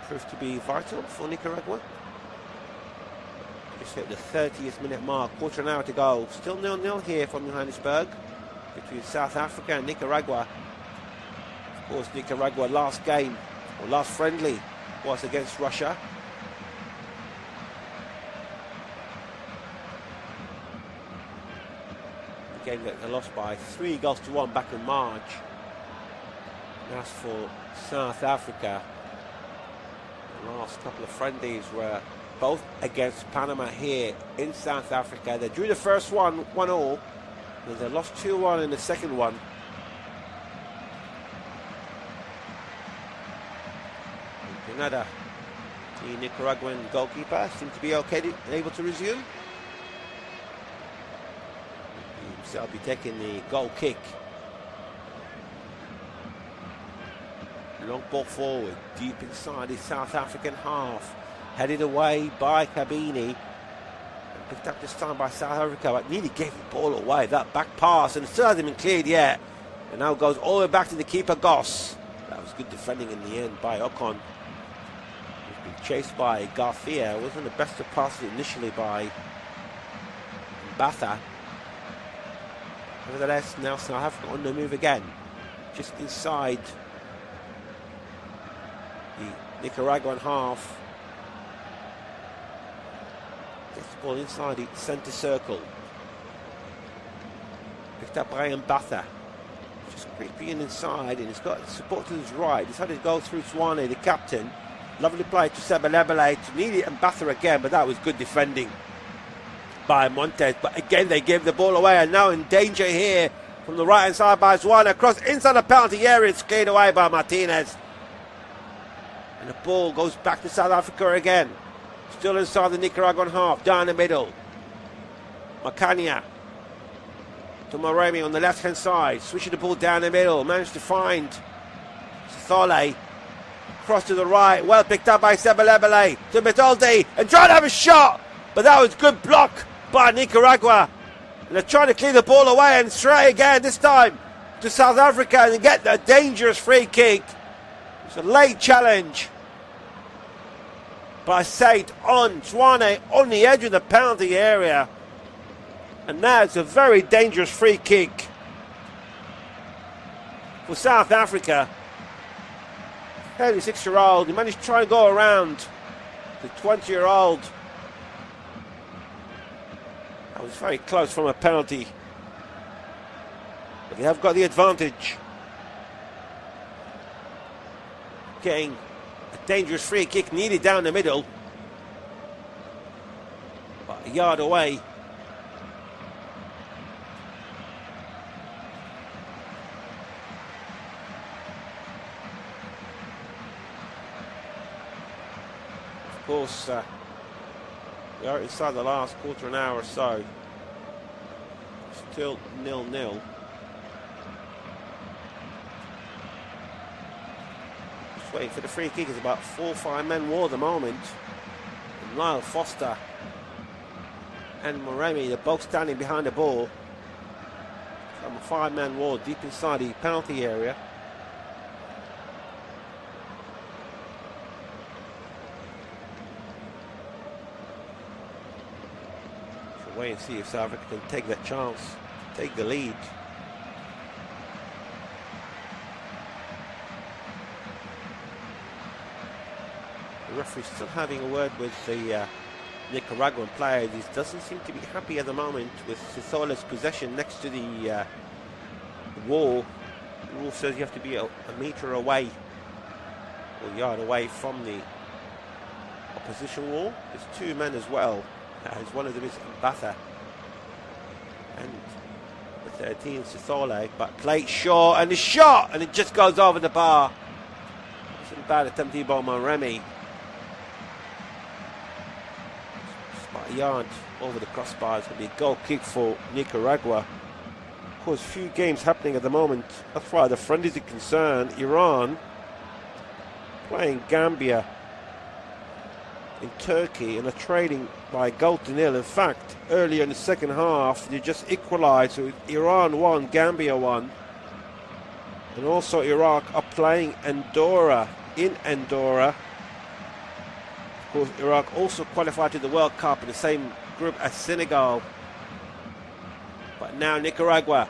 proved to be vital for Nicaragua. Just hit the 30th minute mark, quarter an hour to go. Still 0-0 here from Johannesburg between South Africa and Nicaragua. Of course, Nicaragua last game, or last friendly, was against Russia. The game that they lost by 3-1 back in March. And as for South Africa, the last couple of friendlies were both against Panama here in South Africa. They drew the first one 1-1, and they lost 2-1 in the second one. Pineda, the Nicaraguan goalkeeper, seemed to be okay, able to resume. He'll be taking the goal kick. Long ball forward, deep inside the South African half. Headed away by Cabini. And picked up this time by South Africa, but nearly gave the ball away. That back pass, and it still hasn't been cleared yet. And now goes all the way back to the keeper, Goss. That was good defending in the end by Ocon. He's been chased by Garcia. It wasn't the best of passes initially by Batha. Nevertheless, now South Africa on the move again. Just inside the Nicaraguan half. Gets the ball inside the centre circle. Picked up by Batha. Just creeping in inside, and he's got support to his right. Decided to go through Swane, the captain. Lovely play to Sebelebele, to nearly Batha again, but that was good defending by Montes. But again, they gave the ball away, and now in danger here from the right hand side by Swane. Across inside the penalty area, it's cleared away by Martinez. And the ball goes back to South Africa again. Still inside the Nicaraguan half, down the middle. Macania to Moremi on the left hand side, switching the ball down the middle. Managed to find Sithole. Cross to the right, well picked up by Sebelebele to Metoldi, and trying to have a shot, but that was good block by Nicaragua. And they're trying to clear the ball away, and straight again, this time to South Africa, and get a dangerous free kick. It's a late challenge by Said on Swane on the edge of the penalty area. And now it's a very dangerous free kick for South Africa. 36-year-old, he managed to try and go around the 20-year-old. That was very close from a penalty, but they have got the advantage. Getting a dangerous free kick needed down the middle, but a yard away. Of course, we are inside the last quarter an hour or so. Still 0-0. Just waiting for the free kick. It's about 4 or 5 men war at the moment. And Lyle Foster and Moremi, they're both standing behind the ball. Some 5-man war deep inside the penalty area. Wait and see if South Africa can take that chance, take the lead. The referee's still having a word with the Nicaraguan player. He doesn't seem to be happy at the moment with Sithole's possession next to the wall. The rule says you have to be a metre away, or a yard away from the opposition wall. There's 2 men as well. As one of them is Batha and the 13 Sithole, but played short, and the shot, and it just goes over the bar. It's a bad attempt by Moremi. It's about a yard over the crossbar. It's going to be a goal kick for Nicaragua. Of course, few games happening at the moment as far as the friendlies are concerned. Iran playing Gambia in Turkey and are trailing by a goal to nil. In fact, earlier in the second half, they just equalised. So Iran won, Gambia won. And also Iraq are playing Andorra in Andorra. Of course, Iraq also qualified to the World Cup in the same group as Senegal. But now Nicaragua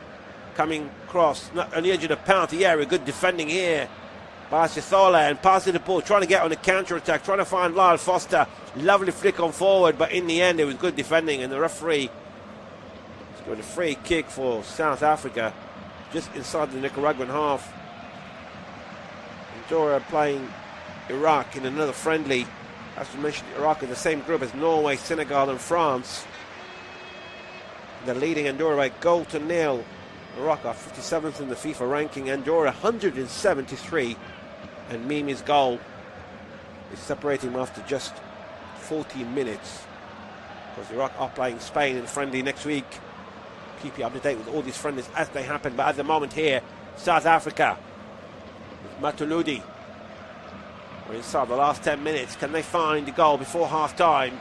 coming across, not on the edge of the penalty area. Good defending here by Sithola, and passing the ball, trying to get on the counter-attack, trying to find Lyle Foster. Lovely flick on forward, but in the end it was good defending, and the referee has got a free kick for South Africa just inside the Nicaraguan half. Andorra playing Iraq in another friendly. As we mentioned, Iraq in the same group as Norway, Senegal and France. They're leading Andorra by goal to nil. Iraq are 57th in the FIFA ranking, Andorra 173, and Mimi's goal is separating them after just 14 minutes. Because Iraq are playing Spain in friendly next week. Keep you up to date with all these friendlies as they happen, but at the moment here, South Africa with Matuludi. We're inside the last 10 minutes. Can they find the goal before half time?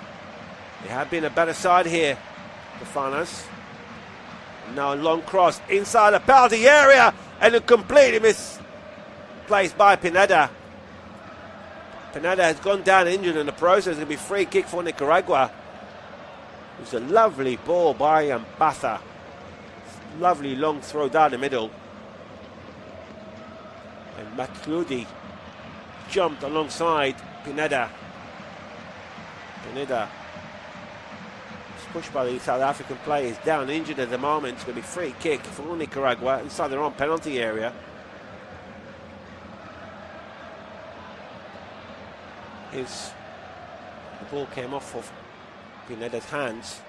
They have been a better side here, the Fanas. Now a long cross inside the penalty area, and a completely misplaced by Pineda. Pineda has gone down injured in the process. It's going to be free kick for Nicaragua. It was a lovely ball by Batha. Lovely long throw down the middle. And Matludi jumped alongside Pineda. Pineda pushed by the South African players, down injured at the moment. It's going to be free kick for Nicaragua inside their own penalty area. The ball came off of Pineda's hands.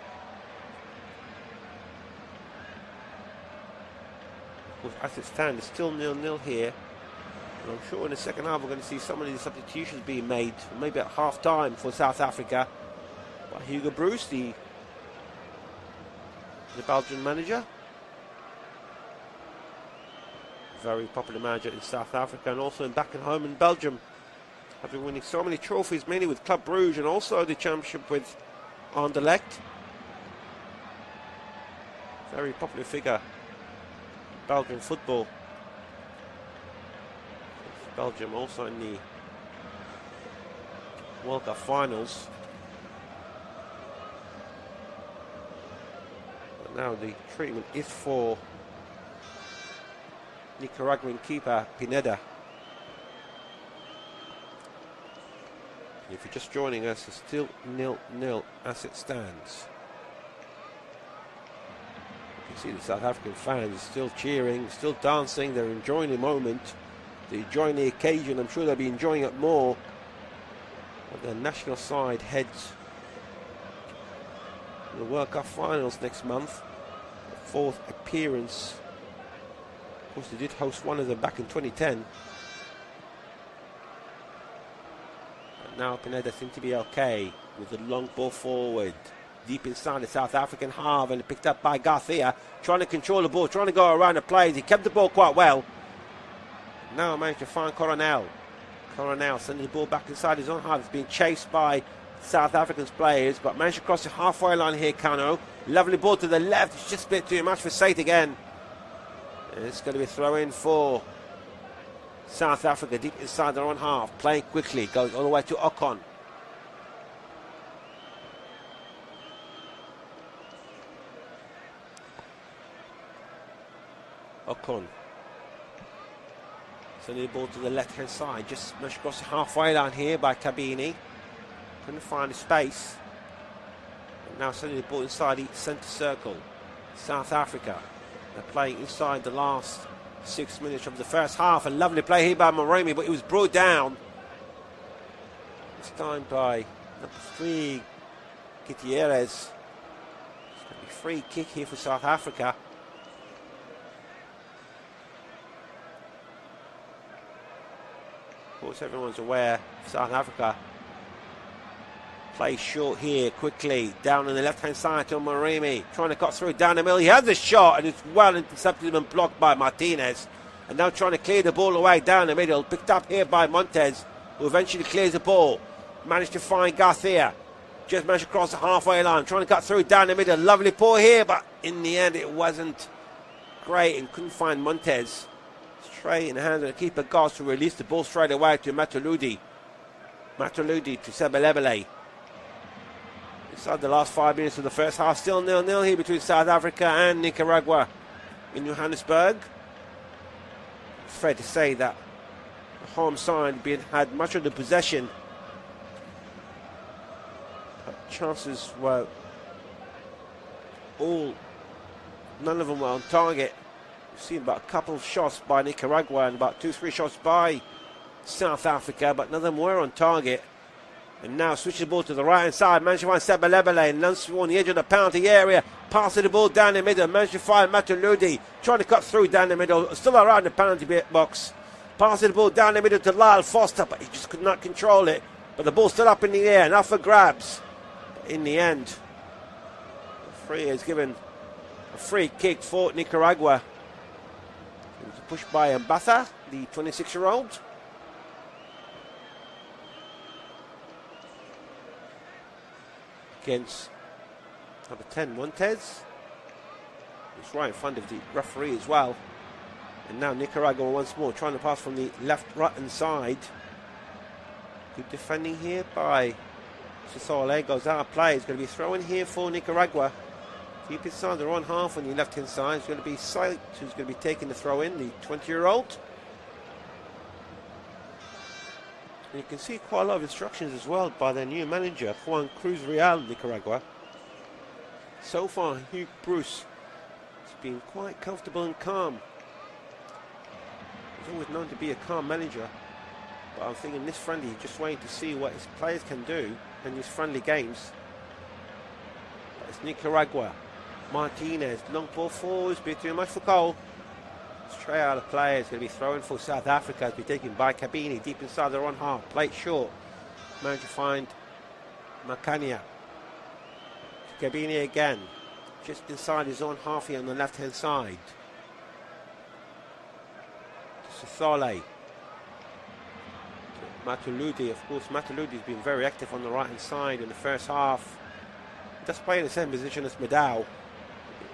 Of course, as it stands, it's still 0-0 here. And I'm sure in the second half we're going to see some of these substitutions being made, maybe at half time for South Africa. But Hugo Broos, the Belgian manager, very popular manager in South Africa and also back at home in Belgium, have been winning so many trophies, mainly with Club Brugge and also the championship with Anderlecht. Very popular figure, Belgian football. Belgium also in the World Cup finals. Now the treatment is for Nicaraguan keeper Pineda. If you're just joining us, it's still 0-0 as it stands. You can see the South African fans still cheering, still dancing. They're enjoying the moment. They're enjoying the occasion. I'm sure they'll be enjoying it more when the national side heads the World Cup finals next month. The fourth appearance. Of course, they did host one of them back in 2010. But now Pineda seems to be okay with the long ball forward. Deep inside the South African half, and picked up by Garcia. Trying to control the ball, trying to go around the players. He kept the ball quite well. Now managed to find Coronel. Coronel sending the ball back inside his own half. It's being chased by South African's players, but managed to cross the halfway line here, Kano. Lovely ball to the left. It's just a bit too much for Sate again. And it's going to be throw in for South Africa deep inside their own half. Playing quickly. Goes all the way to Ocon. Ocon. Sending the ball to the left-hand side. Just managed to cross the halfway line here by Kabini. Couldn't find a space. And now sending the ball inside the centre circle. South Africa. They're playing inside the last 6 minutes of the first half. A lovely play here by Moremi, but it was brought down. This time by number 3, Gutierrez. It's going to be free kick here for South Africa. Of course, everyone's aware South Africa plays short here quickly down on the left hand side to Moremi, trying to cut through down the middle. He has the shot and it's well intercepted and blocked by Martinez, and now trying to clear the ball away down the middle, picked up here by Montez, who eventually clears the ball. managed to find Garcia. Just managed to cross the halfway line, trying to cut through down the middle. Lovely pull here, but in the end it wasn't great and couldn't find Montez. Straight in the hands of the keeper Goss, to release the ball straight away to Matuludi. Matuludi to Sebelebele. Inside the last 5 minutes of the first half, still 0-0 here between South Africa and Nicaragua in Johannesburg. It's fair to say that the home side had much of the possession. But chances were none of them were on target. We've seen about a couple of shots by Nicaragua and about 2-3 shots by South Africa, but none of them were on target. And now switch the ball to the right hand side. Managed to find Sebelebele and Lunsford on the edge of the penalty area. Passing the ball down the middle. Managed to find Matuludi. Trying to cut through down the middle. Still around the penalty box. Passing the ball down the middle to Lyle Foster, but he just could not control it. But the ball's still up in the air. Now for grabs. But in the end, the referee has given a free kick for Nicaragua. It was pushed by Mbasa, the 26-year-old. Against number 10, Montez. It's right in front of the referee as well. And now Nicaragua once more trying to pass from the right hand side. Good defending here by Sisole. Goes out of play. It's going to be thrown here for Nicaragua. Keep it on the wrong half on the left hand side. It's going to be Sight who's going to be taking the throw in, the 20-year-old. And you can see quite a lot of instructions as well by their new manager, Juan Cruz Real, Nicaragua. So far, Hugh Bruce has been quite comfortable and calm. He's always known to be a calm manager. But I'm thinking this friendly, just waiting to see what his players can do in these friendly games. But it's Nicaragua. Martinez, long ball forward, it's been too much for goal. Straight out of play, it's going to be thrown for South Africa. It's been taken by Kabini deep inside their own half. Plate short. Managed to find Makania. Kabini again. Just inside his own half here on the left hand side. Sithole. Matuludi, of course. Matuludi has been very active on the right hand side in the first half. Just playing the same position as Medao.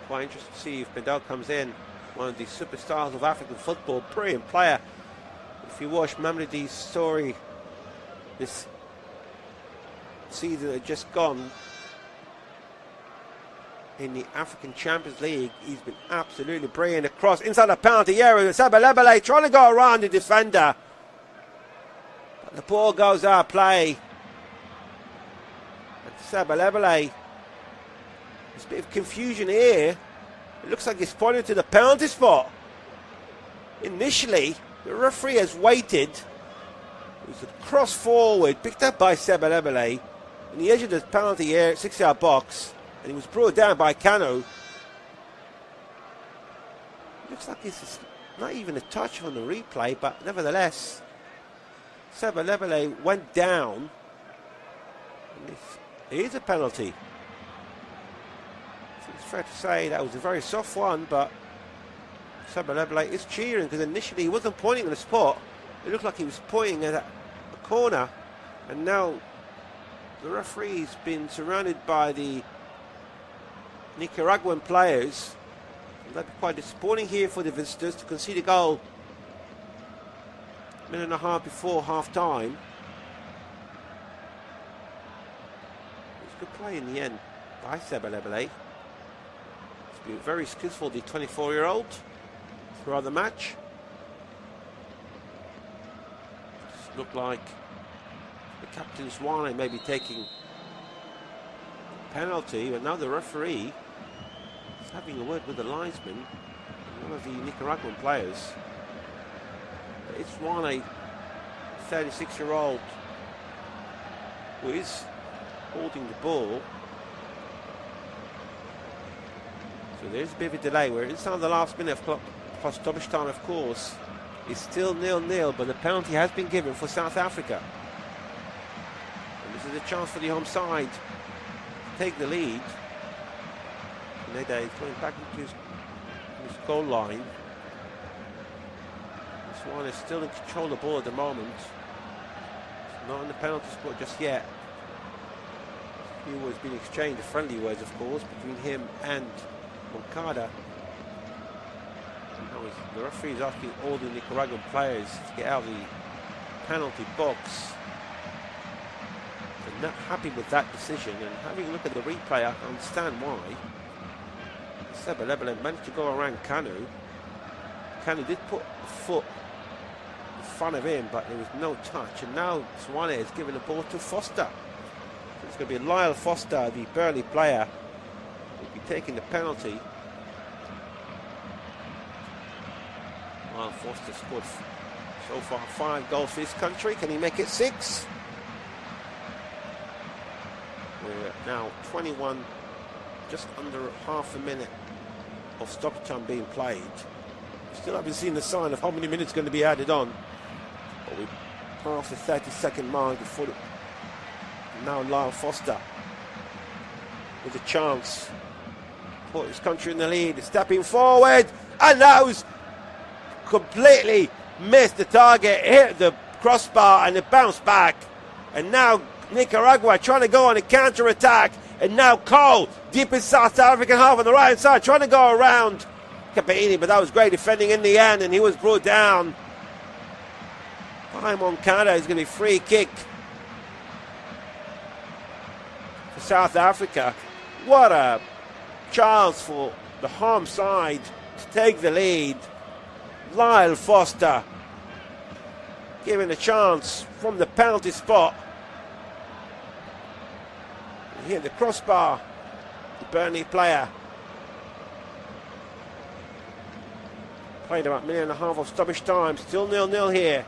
Quite interested to see if Medao comes in. One of the superstars of African football, brilliant player. If you watch Mamadi's story this season that just gone in the African Champions League, he's been absolutely brilliant. Across inside the penalty area, Sebelebele trying to go around the defender, but the ball goes out of play. And Sebelebele, there's a bit of confusion here. It looks like he's pointing to the penalty spot. Initially, the referee has waited. It was a cross forward, picked up by Sebelebele in the edge of the penalty area, 6-yard box, and he was brought down by Kano. Looks like it's not even a touch on the replay, but nevertheless, Sebelebele went down. And it is a penalty. It's fair to say that was a very soft one, but Sebelebele is cheering because initially he wasn't pointing at the spot. It looked like he was pointing at a corner, and now the referee's been surrounded by the Nicaraguan players. That'd be quite disappointing here for the visitors to concede a goal a minute and a half before half time. It's a good play in the end by Sebelebele. It's been very skillful, the 24-year-old, throughout the match. Just looked like the captain Swane may be taking penalty, but now the referee is having a word with the linesman and one of the Nicaraguan players. It's Swane, 36-year-old, who is holding the ball. So there's a bit of a delay. We're inside the last minute of plus stoppage time, of course. It's still 0-0, but the penalty has been given for South Africa. And this is a chance for the home side to take the lead. Neda is going back into his goal line. Swan is still in control of the ball at the moment. Not in the penalty spot just yet. He was being exchanged, friendly words, of course, between him and Moncada. Now the referee is asking all the Nicaraguan players to get out of the penalty box. They're not happy with that decision, and having a look at the replay, I can understand why. Sebelebele managed to go around Kanu. Kanu did put a foot in front of him, but there was no touch. And now Swane is giving the ball to Foster. So it's going to be Lyle Foster, the Burnley player, will be taking the penalty. Lyle Foster scored so far 5 goals for his country. Can he make it 6? We're now 21, just under half a minute of stoppage time being played. Still haven't seen the sign of how many minutes going to be added on. But we're past the 30-second mark before the, now Lyle Foster with a chance to put his country in the lead, stepping forward, and that was completely missed the target, hit the crossbar, and it bounced back. And now Nicaragua trying to go on a counter-attack, and now Cole deep in South African half on the right hand side trying to go around Capellini, but that was great defending in the end, and he was brought down by Moncada. It's going to be free kick for South Africa. What a chance for the home side to take the lead. Lyle Foster given a chance from the penalty spot. You hear the crossbar, the Burnley player. Played about 1.5 minutes of stoppage time, still 0-0 here.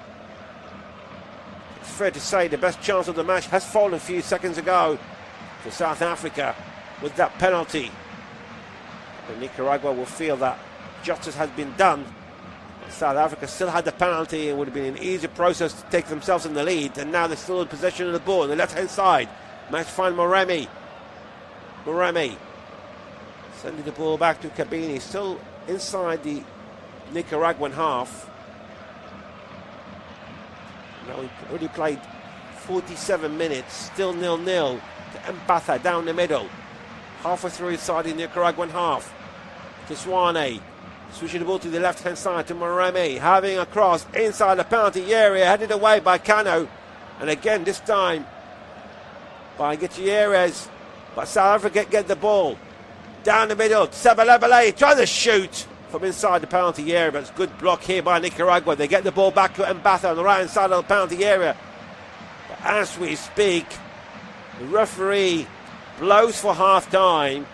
It's fair to say the best chance of the match has fallen a few seconds ago for South Africa with that penalty. But Nicaragua will feel that justice has been done. South Africa still had the penalty, and would have been an easy process to take themselves in the lead, and now they're still in possession of the ball on the left hand side. Match find Moremi sending the ball back to Cabini, still inside the Nicaraguan half. Now he already played 47 minutes, still 0-0 to Mbata down the middle, halfway through inside the Nicaraguan half to Swane. Switching the ball to the left-hand side to Moremi, having a cross inside the penalty area, headed away by Cano. And again, this time by Gutierrez. But South Africa get the ball down the middle. Sebelebele trying to shoot from inside the penalty area, but it's good block here by Nicaragua. They get the ball back to Mbata on the right-hand side of the penalty area. But as we speak, the referee blows for half-time.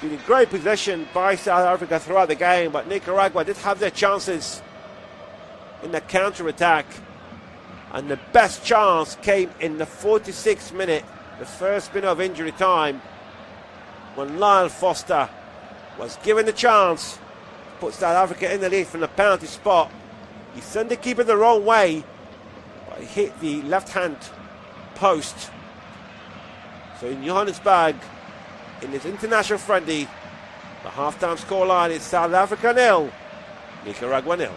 Been in great possession by South Africa throughout the game, but Nicaragua did have their chances in the counter-attack, and the best chance came in the 46th minute, the first minute of injury time, when Lyle Foster was given the chance to put South Africa in the lead from the penalty spot. He sent the keeper the wrong way, but he hit the left-hand post. So in Johannesburg, in this international friendly, the half-time scoreline is South Africa 0, Nicaragua 0.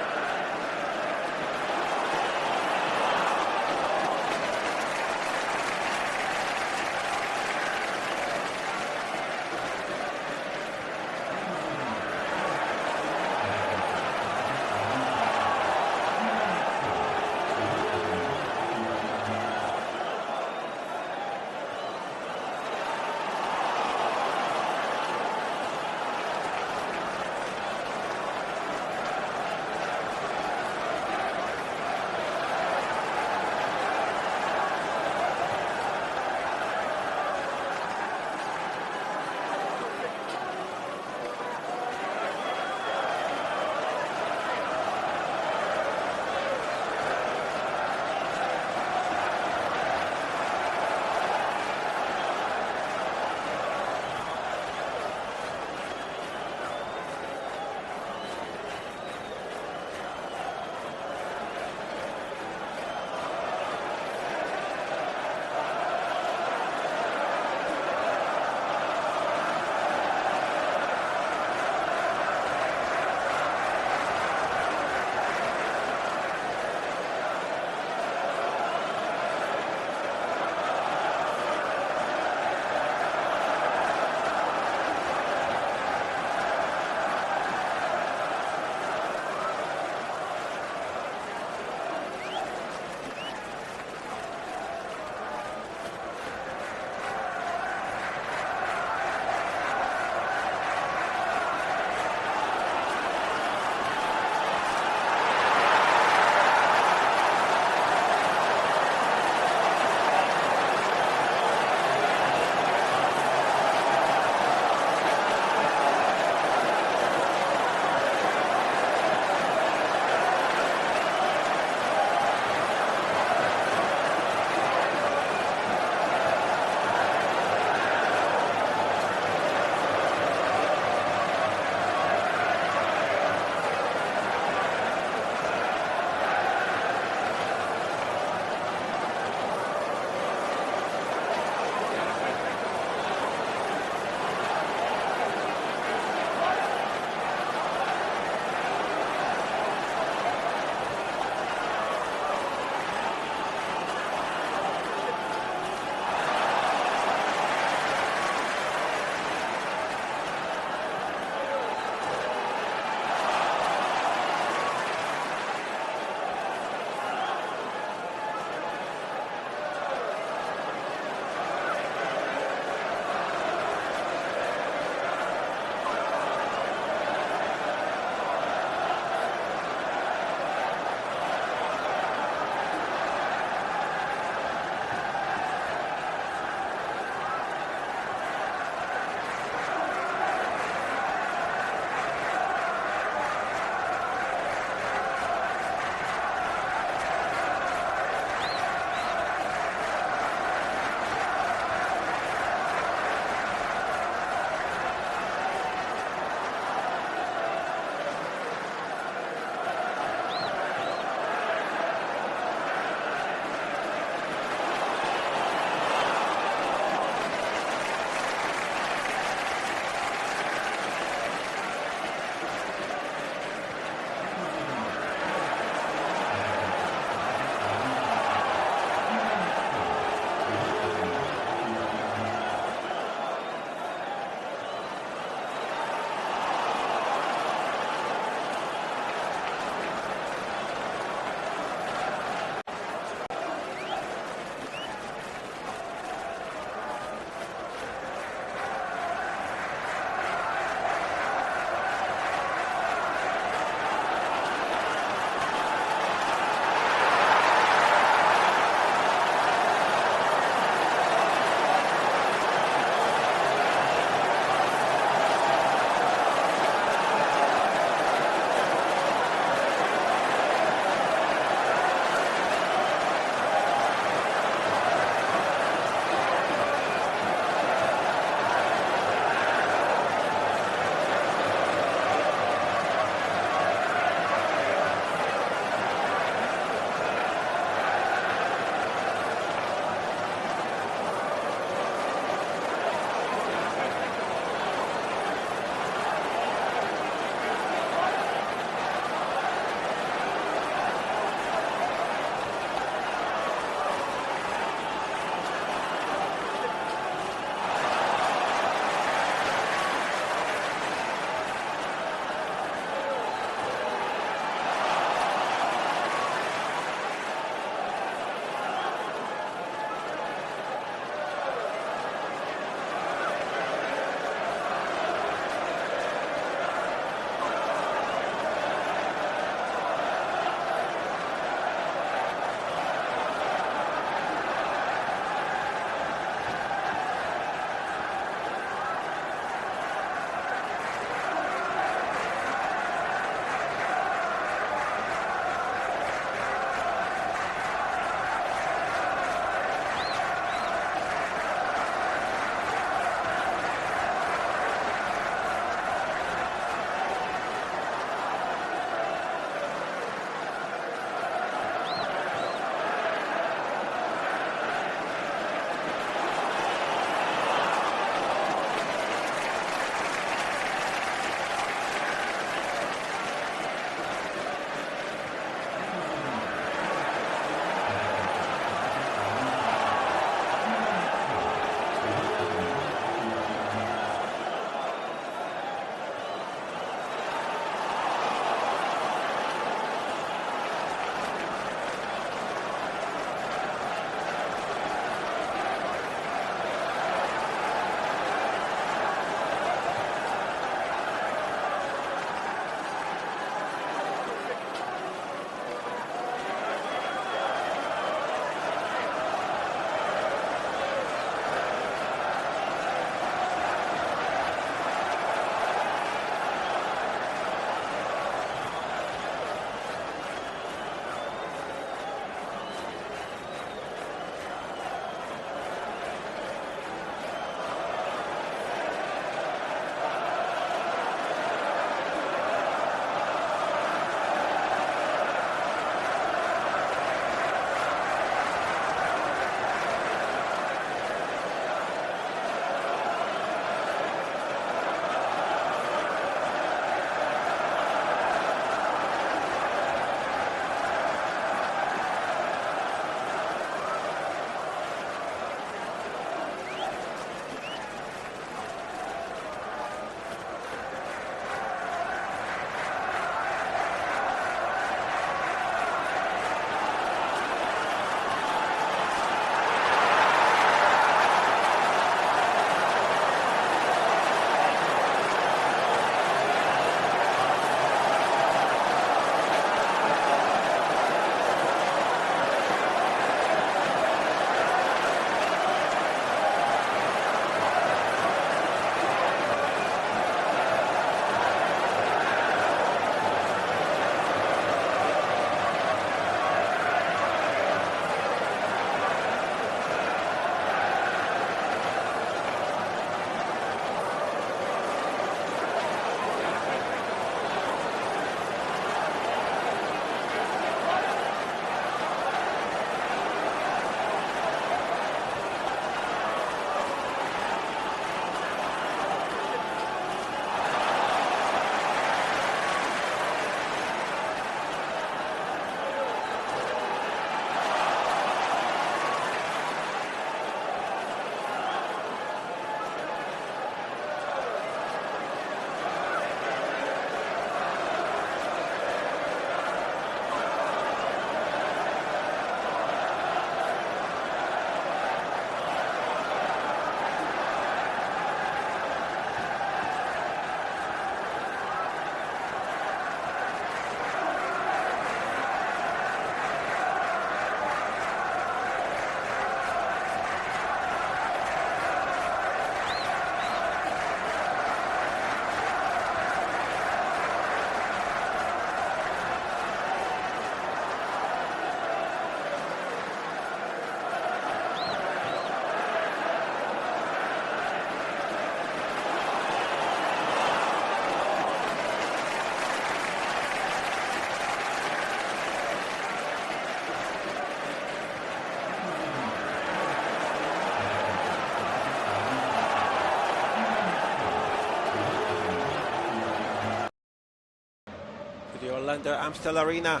the Orlando Amstel Arena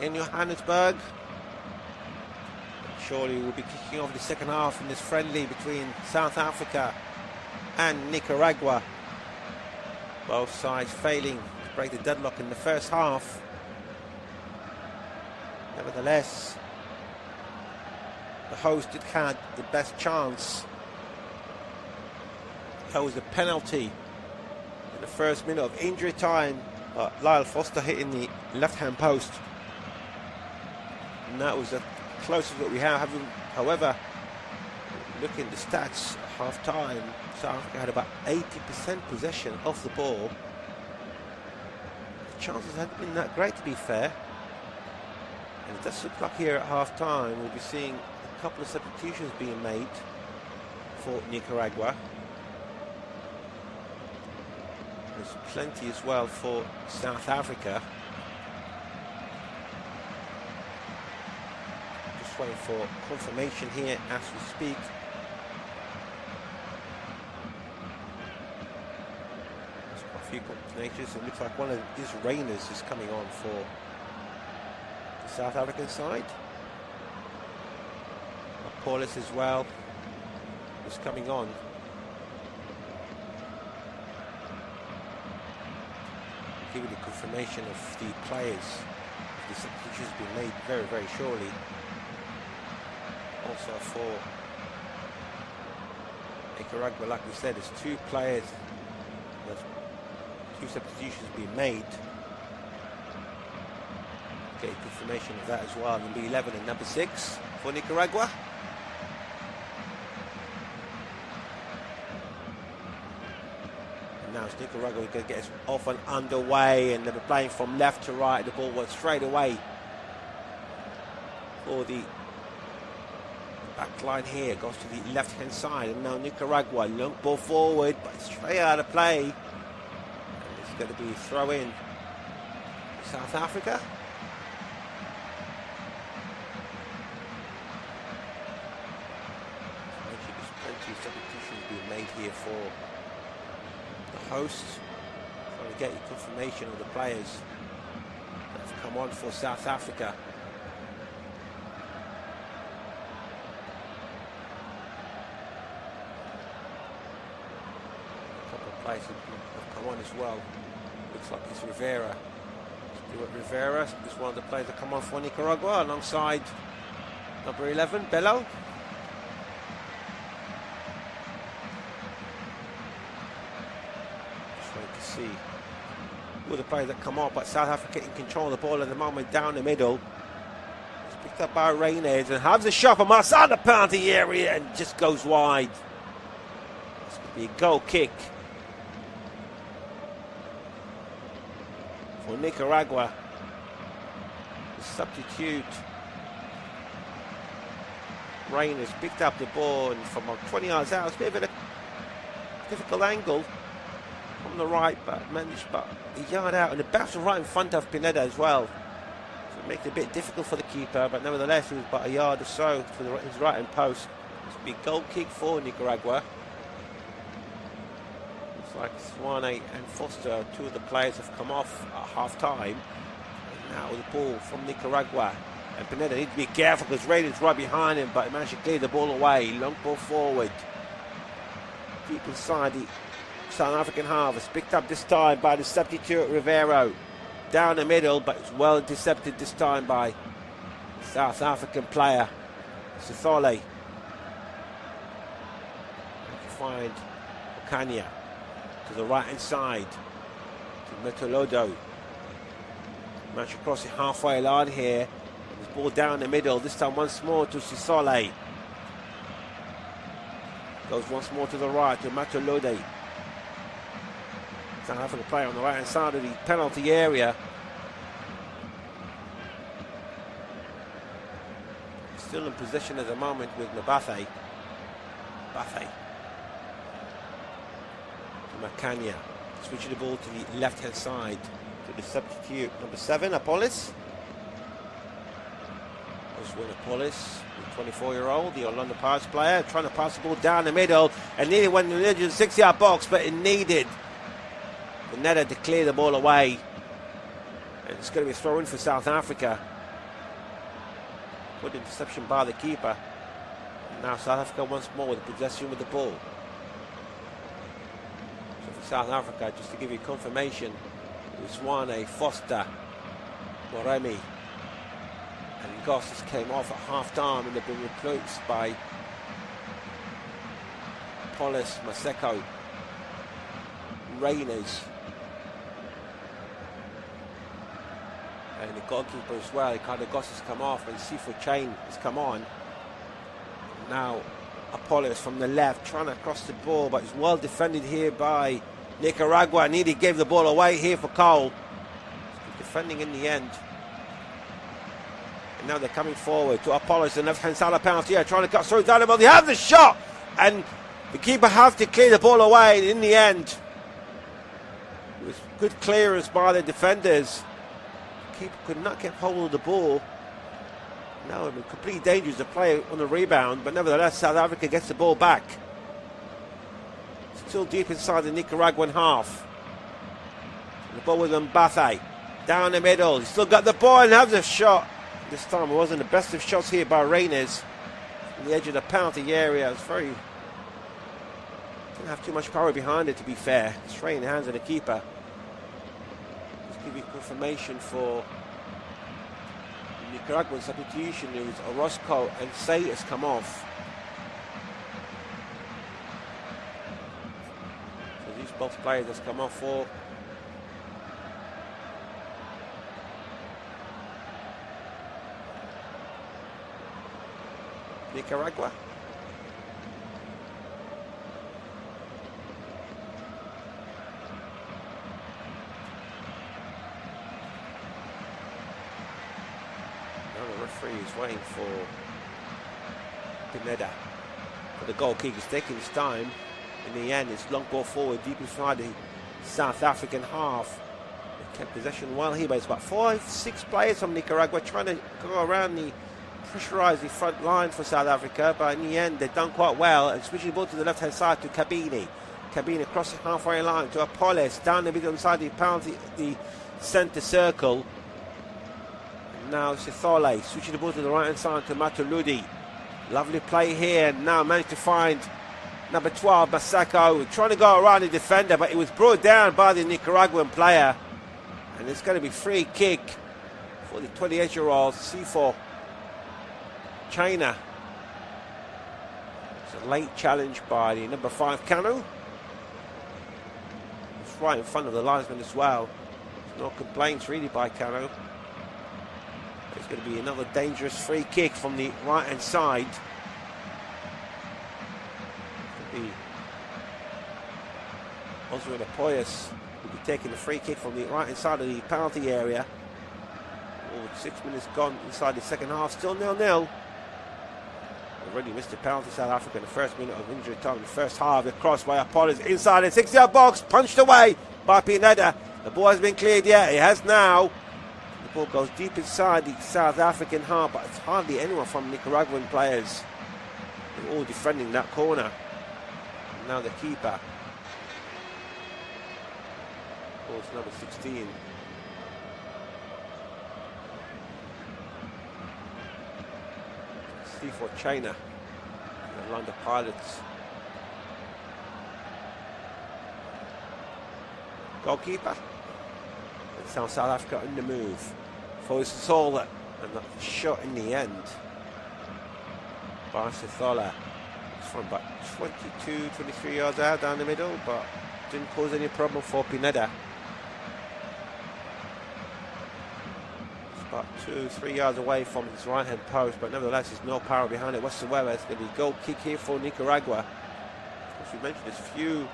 in Johannesburg. Surely we'll be kicking off the second half in this friendly between South Africa and Nicaragua. Both sides failing to break the deadlock in the first half. Nevertheless, the host did have the best chance. That was a penalty in the first minute of injury time. Lyle Foster hitting the left-hand post. And that was the closest that we have. However, looking at the stats at half-time, South Africa had about 80% possession of the ball. The chances hadn't been that great, to be fair. And it does look like here at half-time we'll be seeing a couple of substitutions being made for Nicaragua. There's plenty as well for South Africa. Just waiting for confirmation here as we speak. There's quite a few combinations. It looks like one of these Rainers is coming on for the South African side. Paulus as well is coming on. Give you the confirmation of the players. The substitutions have been made very, very shortly. Also for Nicaragua, like we said, there's two players. There's two substitutions being made. Okay, confirmation of that as well. Number 11 and number 6 for Nicaragua. Now it's Nicaragua going to get us off and underway, and they're playing from left to right. The ball went straight away for the back line here. Goes to the left hand side, and now Nicaragua, long ball forward, but straight out of play. And it's going to be a throw in South Africa. There's plenty of substitutions being made here for the hosts. Trying to get you confirmation of the players that have come on for South Africa. A couple of players have come on as well. Looks like it's Rivera. Stuart Rivera is one of the players that come on for Nicaragua alongside number 11, Bello. See who the players that come up, but South Africa in control of the ball at the moment down the middle. It's picked up by Reynolds and has a shot from outside the penalty area and just goes wide. It's going to be a goal kick for Nicaragua. The substitute Reynolds picked up the ball and from 20 yards out. It's a bit of a difficult angle from the right, but managed but a yard out, and the bounce right in front of Pineda as well. So it makes it a bit difficult for the keeper, but nevertheless it was about a yard or so to his right hand post. It's a big goal kick for Nicaragua. Looks like Swane and Foster, two of the players, have come off at half time. And now the ball from Nicaragua. And Pineda needs to be careful because Raiders right behind him, but he managed to clear the ball away. Long ball forward. Deep inside the South African half. Is picked up this time by the substitute Rivero. Down the middle, but it's well intercepted this time by South African player Sithole. Find Okanya to the right hand side to Metolodo. Match across the halfway line here. This ball down the middle. This time once more to Sithole. Goes once more to the right to Metolodo. South Africa player on the right hand side of the penalty area. Still in possession at the moment with Mbappe. Mbappe to Makanya. Switching the ball to the left hand side to the substitute number 7, Apollos. Oswin Apollos, the 24-year-old, the Orlando Pirates player, trying to pass the ball down the middle and nearly went in the 6-yard box, but it needed Pineda to clear the ball away. It's going to be a throw in for South Africa. Good interception by the keeper. Now South Africa once more with possession with the ball. So for South Africa, just to give you confirmation, Uswane, Foster, Moremi and Goss just came off at half-time and they've been replaced by Polis, Maseko, Reyners and the goalkeeper as well. Ricardo Goss has come off and Sifo Chain has come on. Now Apollos from the left trying to cross the ball, but it's well defended here by Nicaragua. Nearly gave the ball away here for Cole. Defending in the end. And now they're coming forward to Apollos, the left-hand side of the penalty here, trying to cut through down the ball. They have the shot, and the keeper has to clear the ball away. And in the end, it was good clearance by the defenders. The keeper could not get hold of the ball. No, it was completely dangerous to play on the rebound, but nevertheless, South Africa gets the ball back. Still deep inside the Nicaraguan half. The ball with Mbathe. Down the middle. He's still got the ball and has a shot. This time it wasn't the best of shots here by Reyners. On the edge of the penalty area. It's very... didn't have too much power behind it, to be fair. Straight in the hands of the keeper. Let's give you confirmation for Nicaraguan substitution news. Orozco and Say has come off. So these both players has come off for Nicaragua. Now the referee is waiting for Pineda for the goal kick. He's taking his time. In the end, it's long ball forward deep inside the South African half. They kept possession well here, but it's about 5-6 players from Nicaragua trying to go around the pressurize the front line for South Africa, but in the end they've done quite well and switching the ball to the left hand side to Kabini. Kabini across the halfway line to Apollos, down the middle inside the penalty, the centre circle. And now Sithole switching the ball to the right hand side to Matuludi. Lovely play here, and now managed to find number 12 Masako trying to go around the defender, but it was brought down by the Nicaraguan player, and it's going to be free kick for the 28-year-old C4 China. It's a late challenge by the number 5 Kanu. It's right in front of the linesman as well. There's no complaints really by Kanu. It's going to be another dangerous free kick from the right hand side. Oswald Apoyas will be taking the free kick from the right hand side of the penalty area. 6 minutes gone inside the second half, still 0-0. Already missed a penalty, South Africa, in the first minute of injury time in the first half. The cross by Apollos inside the 6-yard box, punched away by Pineda. The ball has been cleared yet, it has now. The ball goes deep inside the South African half, but it's hardly anyone from Nicaraguan players. They're all defending that corner. And now the keeper. Ball's number 16. For China, the London Pilots. Goalkeeper. And South Africa in the move. Forces all and that shot in the end by Sithola. It's from about 22, 23 yards out down the middle, but didn't cause any problem for Pineda. About 2-3 yards away from his right hand post, but nevertheless there's no power behind it whatsoever. It's going to be a goal kick here for Nicaragua. As we mentioned, there's few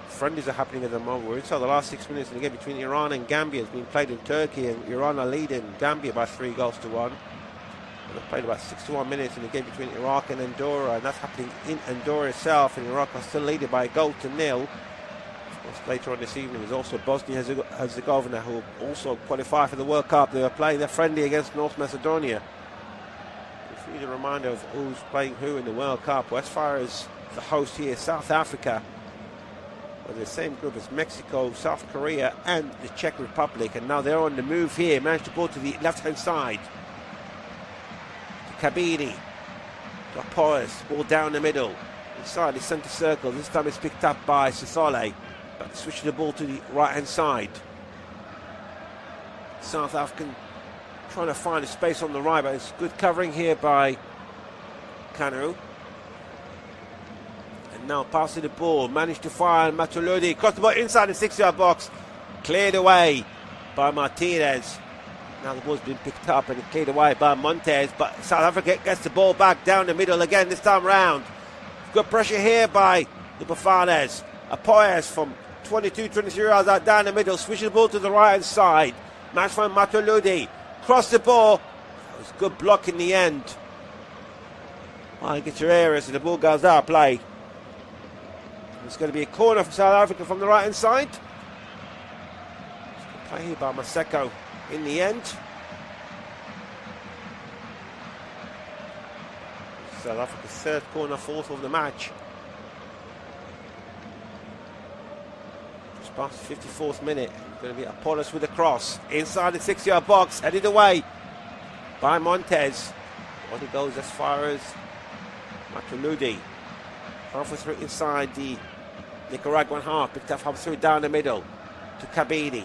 friendlies are happening at the moment. We're inside the last 6 minutes in the game between Iran and Gambia. It's been played in Turkey, and Iran are leading Gambia by 3-1. And they've played about 61 minutes in the game between Iraq and Andorra, and that's happening in Andorra itself, and Iraq are still leading by 1-0. Later on this evening, there's also Bosnia-Herzegovina, who also qualify for the World Cup. They are playing their friendly against North Macedonia. If you need a reminder of who's playing who in the World Cup, well, as far as the host here, South Africa, Well, the same group as Mexico, South Korea and the Czech Republic, and now they're on the move here. Managed to go to the left-hand side. To Kabini. To Porras, ball down the middle. Inside the centre circle. This time it's picked up by Sisole, but switching the ball to the right-hand side. South African trying to find a space on the right, but it's good covering here by Kanu. And now passing the ball, managed to find Matuludi, cross the ball inside the 6-yard box, cleared away by Martinez. Now the ball's been picked up and cleared away by Montez, but South Africa gets the ball back down the middle again this time round. Good pressure here by the Bafanes. Apoyas from 23 yards out down the middle, switching the ball to the right-hand side. Match from Matuludi. Cross the ball. That was good block in the end. Well, get your areas and the ball goes out of play. It's going to be a corner for South Africa from the right hand side. Play here by Maseko in the end. South Africa's third corner, fourth of the match. Just past the 54th minute. Going to be Apollos with a cross inside the 6-yard box, headed away by Montez. Well, he goes as far as Matuludi. Halfway through inside the Nicaraguan half, picked up halfway through down the middle to Kabini.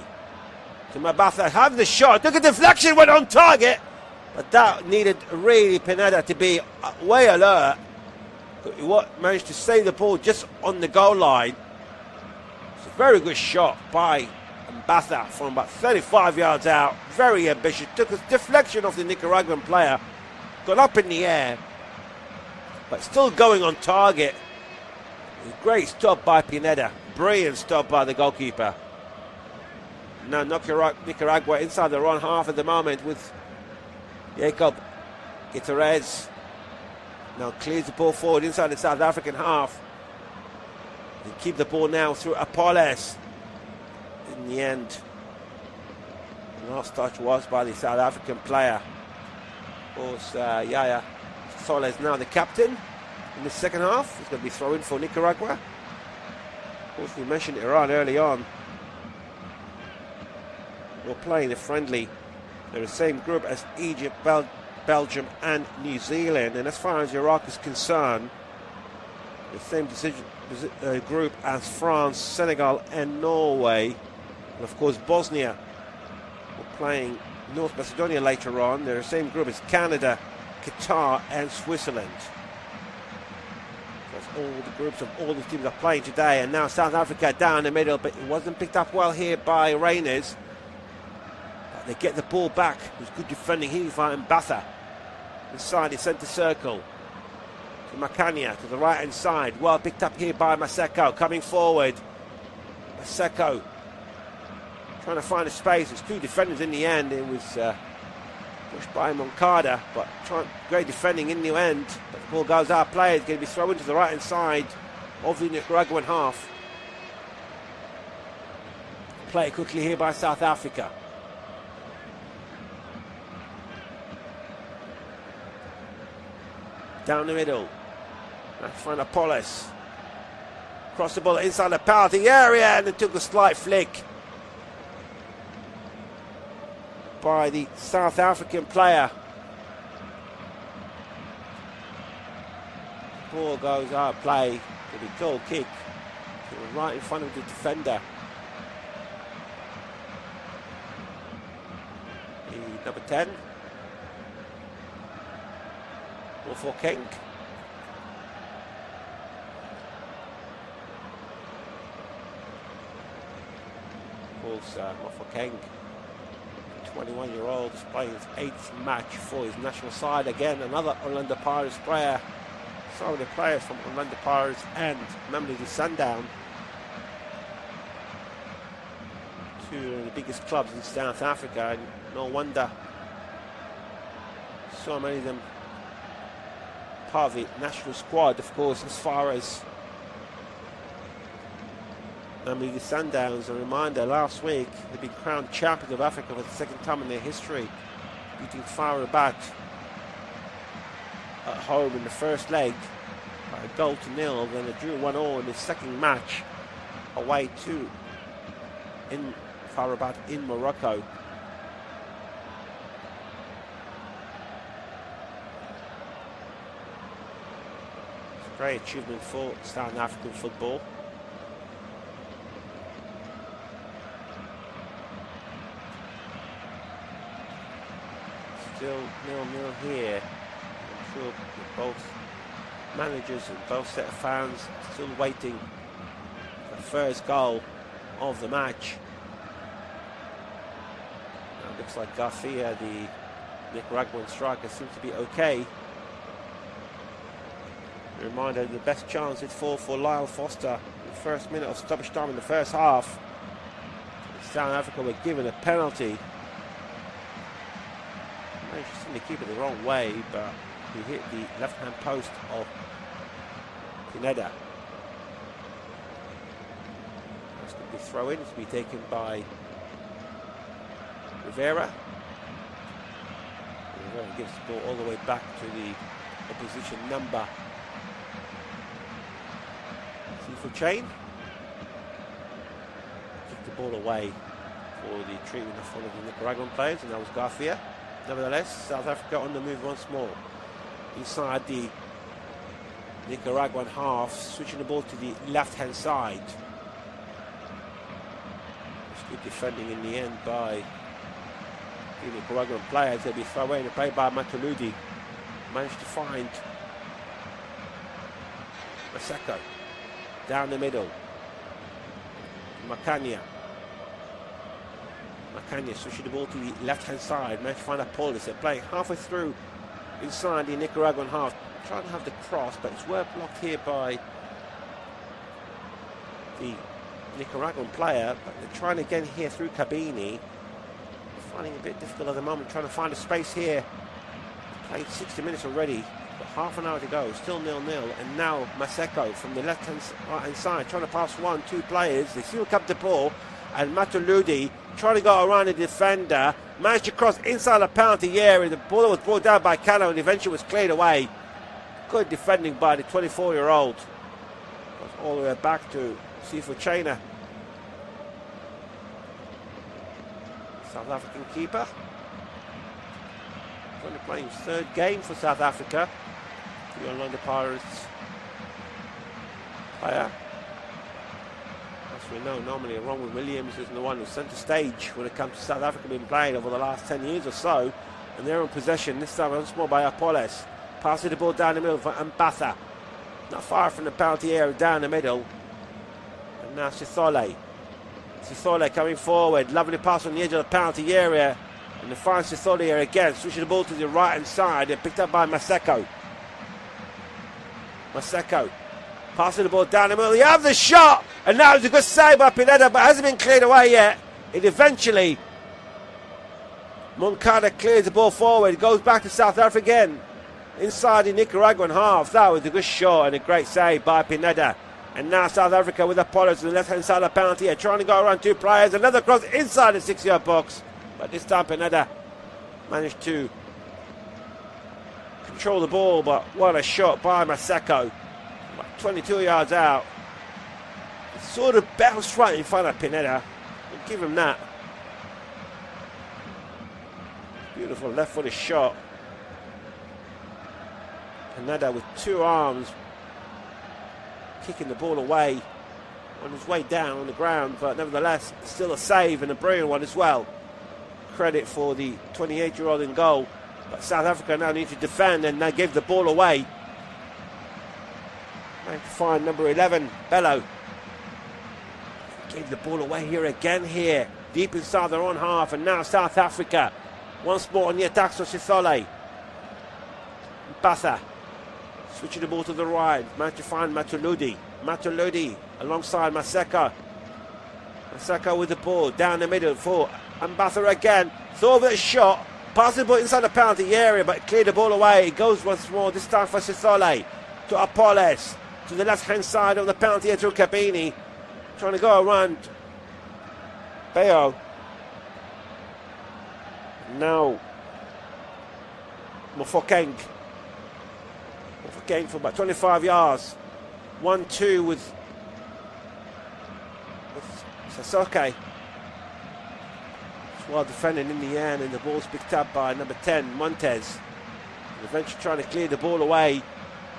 To Mabasa, have the shot, took a deflection, went on target, but that needed really Pineda to be way alert. What managed to save the ball just on the goal line. It's a very good shot by Mbasa from about 35 yards out. Very ambitious. Took a deflection off the Nicaraguan player. Got up in the air. But still going on target. Great stop by Pineda. Brilliant stop by the goalkeeper. Now Nicaragua inside the wrong half at the moment with Jacob Gutierrez. Now clears the ball forward inside the South African half. They keep the ball now through Apollos. In the end, the last touch was by the South African player. Of course, Yaya Sola is now the captain in the second half. He's going to be thrown for Nicaragua. Of course, we mentioned Iran early on. We're playing the friendly. They're the same group as Egypt, Belgium and New Zealand. And as far as Iraq is concerned, the same group as France, Senegal and Norway. And of course Bosnia. We're playing North Macedonia later on. They're the same group as Canada, Qatar and Switzerland. That's all the groups of all the teams are playing today. And now South Africa down the middle, but it wasn't picked up well here by Rainers. But they get the ball back. It was good defending here by Mbasa. Inside the centre circle. To Makania, to the right hand side. Well picked up here by Maseko, coming forward. Maseko trying to find a space. It's two defenders in the end. It was pushed by Moncada, but great defending in the end. But the ball goes out of play. It's going to be thrown to the right hand side of the Nicaraguan half. Play it quickly here by South Africa. Down the middle. That's from Apollos. Cross the ball inside the penalty area and it took a slight flick by the South African player. Ball goes out of play. It'll be goal kick. Right in front of the defender. The number 10. Ball for King. Ball's not for King. 21-year-old is playing his 8th match for his national side. Again, another Orlando Pirates player. Some of the players from Orlando Pirates and Mamelodi Sundown. Two of the biggest clubs in South Africa, and no wonder so many of them part of the national squad. Of course, as far as Mamelodi Sundowns, a reminder, last week they've been crowned champions of Africa for the second time in their history, beating FAR Rabat at home in the first leg by a 0-0. Then they drew 1-0 in the second match away to in Farabat in Morocco. It's a great achievement for South African football. Still 0-0 here. I'm sure both managers and both set of fans still waiting for the first goal of the match. Now it looks like Garcia, the Nicaraguan striker, seems to be okay. A reminder, the best chance is for Lyle Foster in the first minute of stoppage time in the first half. South Africa were given a penalty. Managed to keep it the wrong way, but he hit the left-hand post of Pineda. That's going to be throw-in. It's to be taken by Rivera. Rivera gives the ball all the way back to the opposition number. For Chain. Kicked the ball away for the treatment of one of the Nicaraguan players, and that was Garcia. Nevertheless, South Africa on the move once more. Inside the Nicaraguan half, switching the ball to the left-hand side. It's good defending in the end by the Nicaraguan players. They'll be thrown away and played by Matuludi. Managed to find Maseko. Down the middle. Macania switching the ball to the left-hand side. Managed to find Apolis. They're playing halfway through inside the Nicaraguan half. Trying to have the cross, but it's well blocked here by the Nicaraguan player. But they're trying again here through Cabini. Finding it a bit difficult at the moment. Trying to find a space here. Played 60 minutes already. But half an hour to go. Still 0-0. And now Maseko from the right-hand side. Trying to pass 1-2 players. They still kept the ball. And Matuludi trying to go around the defender. Managed to cross inside the penalty area. The ball was brought down by Cano and eventually was cleared away. Good defending by the 24-year-old. Goes all the way back to Sifu Chaina. South African keeper. He's only playing his third game for South Africa. The Orlando Pirates player. As we know, normally Ronwen Williams is the one who's centre stage when it comes to South Africa being played over the last 10 years or so. And they're in possession, this time once more by Apoles. Passing the ball down the middle for Mbatha. Not far from the penalty area, down the middle. And now Sithole. Sithole coming forward. Lovely pass on the edge of the penalty area. And they find Sithole here again. Switching the ball to the right hand side. They're picked up by Maseko. Maseko. Passing the ball down the middle. You have the shot! And now it's a good save by Pineda, but hasn't been cleared away yet. It eventually, Moncada clears the ball forward. It goes back to South Africa again. Inside the Nicaraguan half. That was a good shot and a great save by Pineda. And now South Africa with Apollos on the left-hand side of the penalty here, trying to go around two players. Another cross inside the 6-yard box. But this time Pineda managed to control the ball. But what a shot by Maseko. 22 yards out. It sort of bounced right in front of Pineda. We'll give him that. Beautiful left-footed shot. Pineda with two arms kicking the ball away on his way down on the ground, but nevertheless still a save and a brilliant one as well. Credit for the 28-year-old in goal, but South Africa now need to defend and they gave the ball away. Trying to find number 11, Bello. Gave the ball away here again here, deep inside their own half, and now South Africa once more on the attack. So Sithole. Mbatha. Switching the ball to the right. Managed to find Matuludi. Matuludi alongside Maseko. Maseko with the ball down the middle for Mbatha again. Throw the shot. Passing the ball inside the penalty area, but cleared the ball away. It goes once more, this time for Sithole. To Apoles. To the left-hand side of the penalty area to Cabini. Trying to go around Bayo. Now Mofokeng for about 25 yards. 1-2 with That's okay. It's well defending in the end, and the ball's picked up by number 10, Montez. And eventually trying to clear the ball away.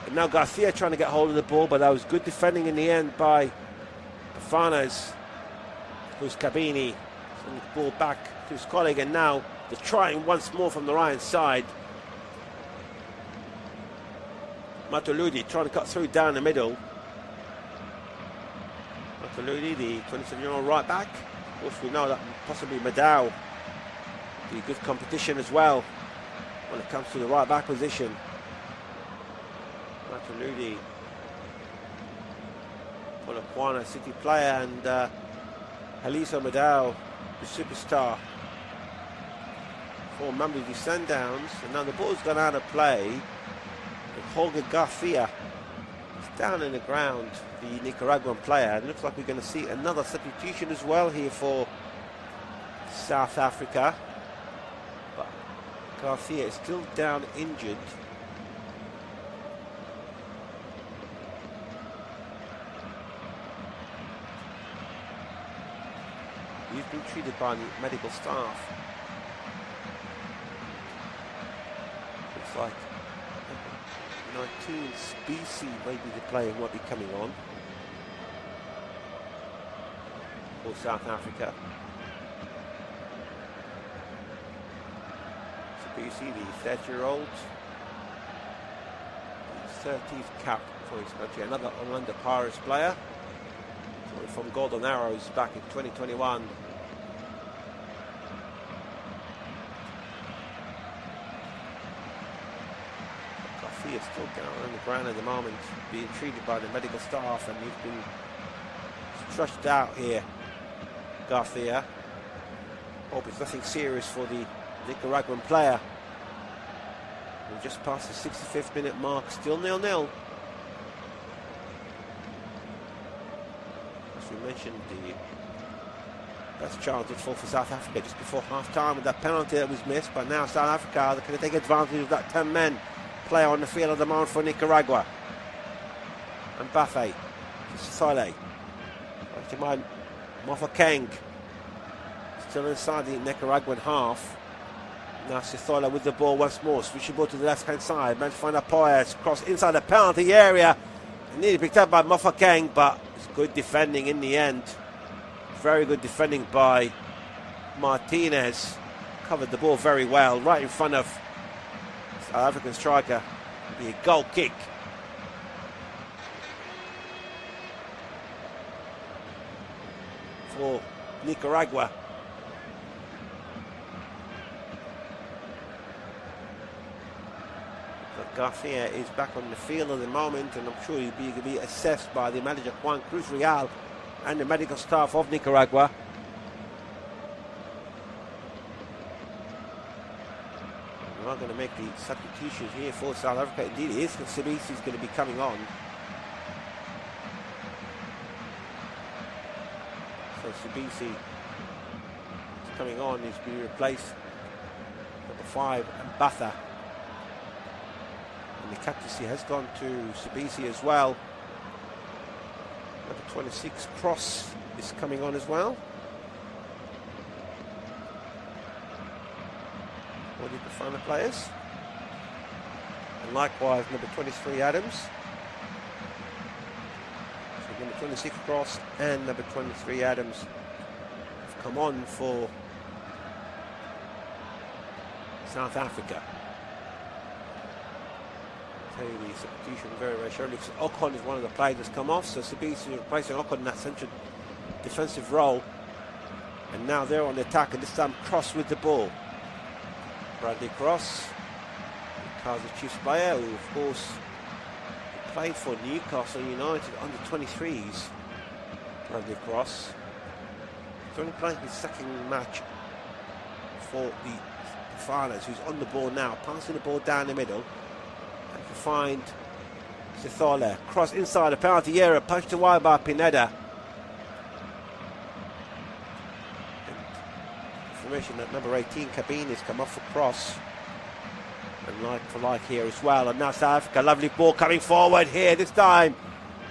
And now Garcia trying to get hold of the ball, but that was good defending in the end by Fafanas. Who's Cabini. Sending the ball back to his colleague, and now they're trying once more from the right side. Matuludi trying to cut through down the middle. Matuludi, the 27-year-old right back. Of course, we know that possibly Madao will be good competition as well when it comes to the right back position. Matuludi, Polokwane City player, and Haliso Madao, the superstar for Mamelodi Sundowns. And now the ball's gone out of play. And Jorge Garcia is down in the ground, the Nicaraguan player. It looks like we're going to see another substitution as well here for South Africa. But Garcia is still down injured. He's been treated by the medical staff. Looks like 19 Species maybe the player who might be coming on for South Africa. Species, the 30-year-old, the 13th cap for his country, another Orlando Pirates player from Golden Arrows back in 2021. Garcia is still down on the ground at the moment, being treated by the medical staff, and he's been stretched out here. Garcia. Hope it's nothing serious for the Nicaraguan player. We've just passed the 65th minute mark, still 0-0. We mentioned the best chance for South Africa just before half-time with that penalty that was missed, but now South Africa, they're going to take advantage of that 10-men player on the field at the moment for Nicaragua. And Buffet, Sole, Mofokeng, still inside the Nicaraguan half. Now Sithola with the ball once more, switching ball to the left-hand side, managed to find a Poyas, cross inside the penalty area, nearly picked up by Mofokeng, but good defending in the end. Very good defending by Martinez. Covered the ball very well, right in front of South African striker. It'll be a goal kick. For Nicaragua. Garcia is back on the field at the moment, and I'm sure he'll be assessed by the manager Juan Cruz Real and the medical staff of Nicaragua. We're not going to make the substitutions here for South Africa. Indeed, it is. Sabisi is going to be coming on. So Sabisi is coming on. He's being replaced. Number 5, Mbatha. And the captaincy has gone to Sabisi as well. Number 26, Cross, is coming on as well. What did the final players? And likewise, number 23, Adams. So number 26, Cross, and number 23, Adams have come on for South Africa. The substitution very shortly. Ocon is one of the players that's come off, so Sabisi replacing Ocon in that central defensive role. And now they're on the attack, and this time Cross with the ball. Bradley Cross, Kaizer Chiefs player, who of course played for Newcastle United under 23s. Bradley Cross. He's only playing his second match for the Fafanas, who's on the ball now, passing the ball down the middle. To find Sithola, cross inside the penalty area, punched wide by Pineda. And information that number 18 Cabine has come off for Cross, and like for like here as well. And now South Africa, lovely ball coming forward here this time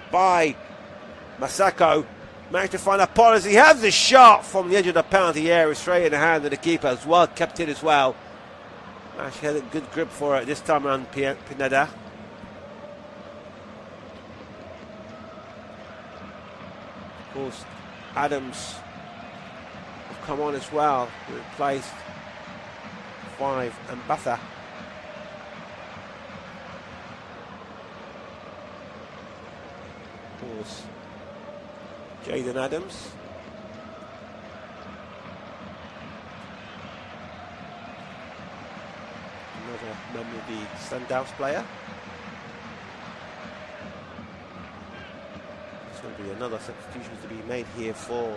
by Masako, Managed to find a policy. He has the shot from the edge of the penalty area, straight in the hand of the keeper as well. Kept it as well. Actually had a good grip for it this time around, Pineda. Of course, Adams have come on as well. He replaced 5 and Batha. Of course, Jaden Adams. Another member of the Sundowns player. There's going to be another substitution to be made here for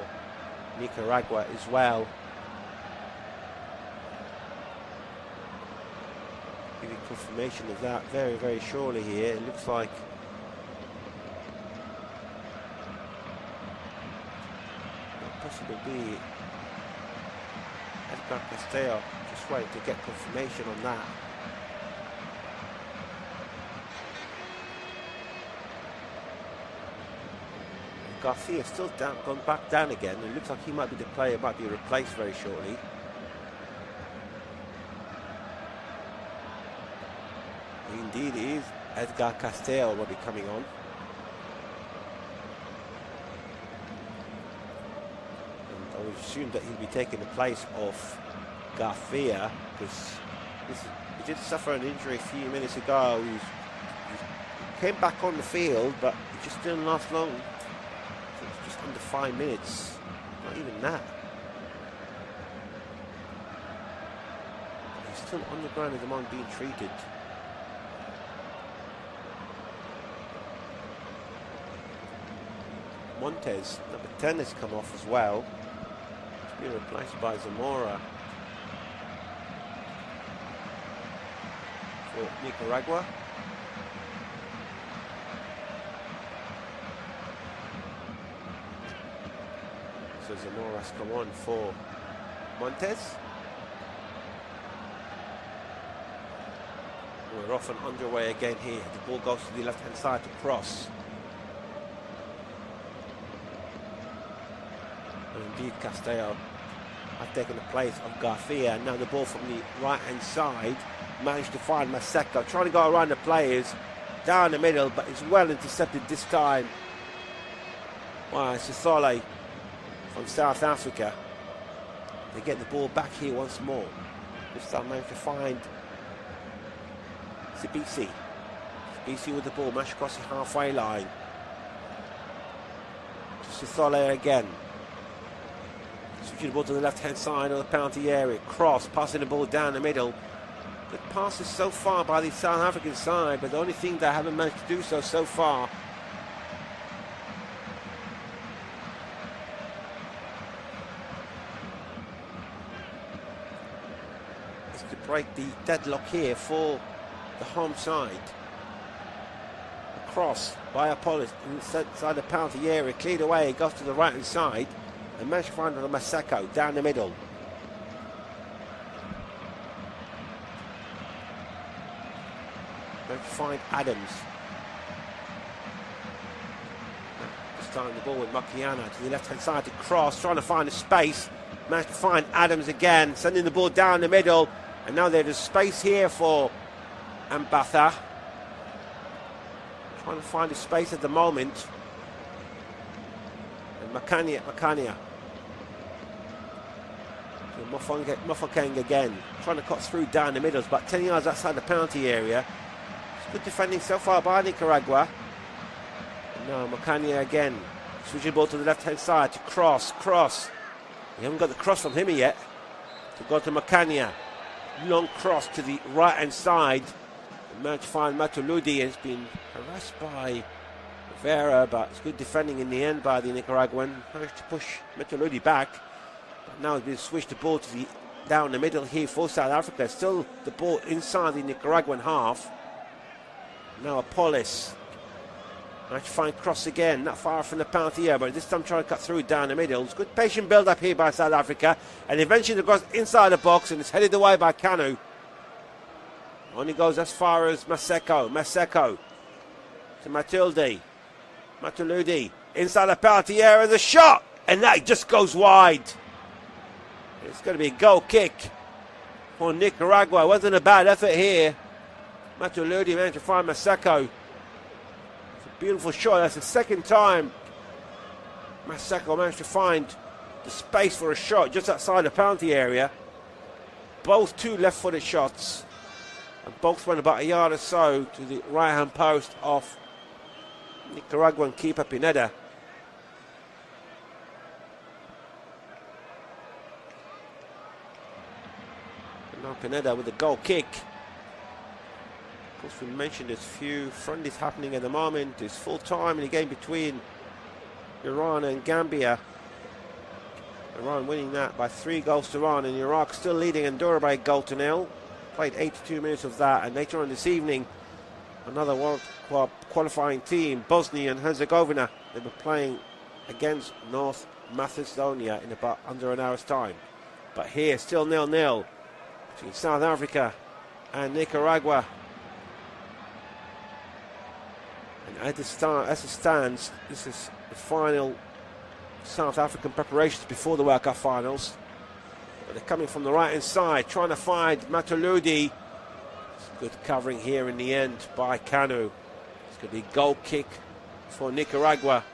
Nicaragua as well. Give you confirmation of that very, very surely here. It looks like possibly be Edgar Castillo. Just waiting to get confirmation on that. Garcia still down, gone back down again. It looks like he might be the player, might be replaced very shortly. Indeed, it is Edgar Castillo will be coming on. And I would assume that he'll be taking the place of Garcia, because he did suffer an injury a few minutes ago. He came back on the field, but it just didn't last long. It was just under 5 minutes, not even that. He's still on the ground at the moment being treated. Montez, number 10, has come off as well. He's been replaced by Zamora for Nicaragua. So Zamora's come on for Montez. We're off and underway again here. The ball goes to the left-hand side to cross. And indeed, Castillo have taken the place of Garcia. And now the ball from the right-hand side. Managed to find Maseko, trying to go around the players down the middle, but it's well intercepted this time by Sisole from South Africa. They get the ball back here once more. This time managed to find Sibisi. Sibisi with the ball, mashed across the halfway line. To Sisole again. Switching the ball to the left-hand side of the penalty area. Cross, passing the ball down the middle. Good passes so far by the South African side, but the only thing they haven't managed to do so far is to break the deadlock here for the home side. A cross by Apollos inside the penalty area, cleared away, it goes to the right hand side, and managed to find Maseko down the middle. To find Adams. This time the ball with Makiana to the left hand side to cross, trying to find a space. Managed to find Adams again, sending the ball down the middle, and now there's space here for Mbatha. Trying to find a space at the moment. And Makania. Mofokeng again, trying to cut through down the middle, about 10 yards outside the penalty area. Good defending so far by Nicaragua. Now Makania again, switching the ball to the left-hand side to cross. We haven't got the cross from him yet. To go to Makania, long cross to the right-hand side. Managed to find Matuludi, and it's been harassed by Rivera, but it's good defending in the end by the Nicaraguan. Managed to push Matuludi back, but now it's been switched the ball to the down the middle here for South Africa. Still the ball inside the Nicaraguan half. Now Apollos. Managed to find cross again, not far from the penalty area, but this time trying to cut through down the middle. It's good patient build up here by South Africa, and eventually it goes inside the box and it's headed away by Kanu. Only goes as far as Maseko to Matuludi. inside the penalty area. The shot, and that just goes wide. It's going to be a goal kick for Nicaragua. It wasn't a bad effort here. Matuludi managed to find Maseko. It's a beautiful shot. That's the second time Maseko managed to find the space for a shot just outside the penalty area. Both two left-footed shots, and both went about a yard or so to the right-hand post of Nicaraguan keeper Pineda. And now Pineda with the goal kick. Of course, we mentioned there's few friendlies happening at the moment. It's full time in the game between Iran and Gambia. Iran winning that by 3 goals to 1, and Iraq still leading Andorra by 1-0. Played 82 minutes of that, and later on this evening, another World Cup qualifying team, Bosnia and Herzegovina, they were playing against North Macedonia in about under an hour's time. But here, still 0-0 between South Africa and Nicaragua. And as it stands, this is the final South African preparations before the World Cup finals. But they're coming from the right hand side, trying to find Matuludi. It's good covering here in the end by Kanu. It's going to be a goal kick for Nicaragua.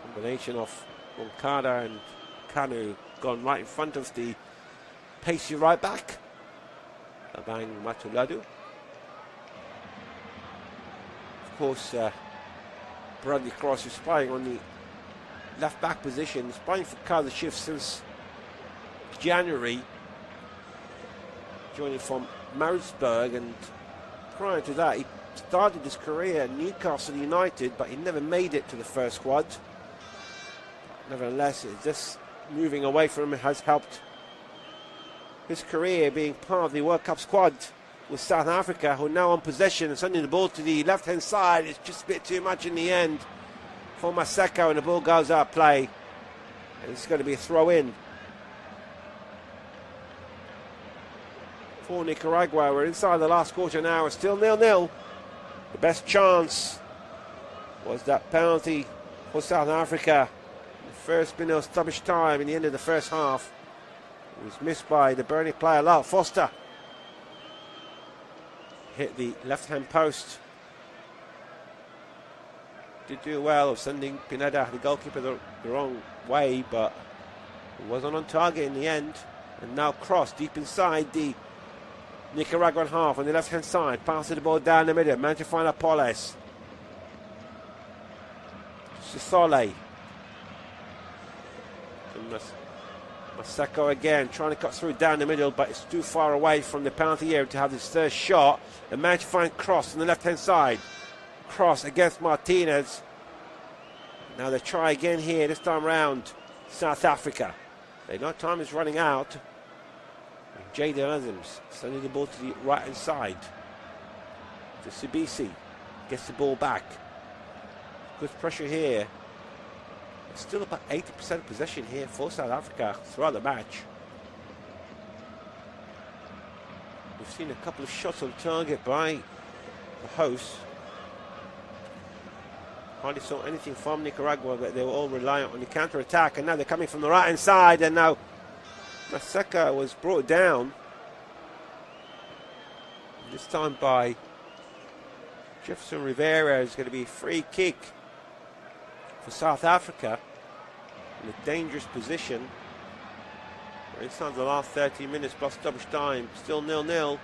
Combination of Moncada and Kanu gone right in front of the pacey right back. Abang Matuladu. Of course, Bradley Cross is playing on the left back position. He's playing for Kaiser Chiefs since January, joining from Maritzburg, and prior to that he started his career at Newcastle United, but he never made it to the first squad. Nevertheless, just moving away from him has helped his career, being part of the World Cup squad with South Africa, who are now on possession and sending the ball to the left hand side. It's just a bit too much in the end for Maseko, and the ball goes out of play, and it's going to be a throw in for Nicaragua. We're inside the last quarter now, still 0-0. The best chance was that penalty for South Africa. The first minute of stoppage time in the end of the first half. It was missed by the Burnley player Lyle Foster. Hit the left hand post. Did do well of sending Pineda, the goalkeeper, the wrong way, but it wasn't on target in the end. And now cross deep inside the Nicaraguan half on the left hand side. Passes the ball down the middle. Managed to find Apoles. Sisole. Maseko again trying to cut through down the middle, but it's too far away from the penalty area to have his third shot. And managed to find Cross on the left hand side. Cross against Martinez. Now they try again here, this time round South Africa. They know time is running out. Jaden Adams sending the ball to the right hand side to Sibisi. Gets the ball back. Good pressure here. Still about 80% possession here for South Africa throughout the match. We've seen a couple of shots on target by the hosts. Hardly saw anything from Nicaragua, but they were all reliant on the counter-attack, and now they're coming from the right-hand side, and now Maseko was brought down, this time by Jefferson Rivera. Is going to be a free kick for South Africa in a dangerous position. We're inside the last 30 minutes plus stoppage time, still 0-0. About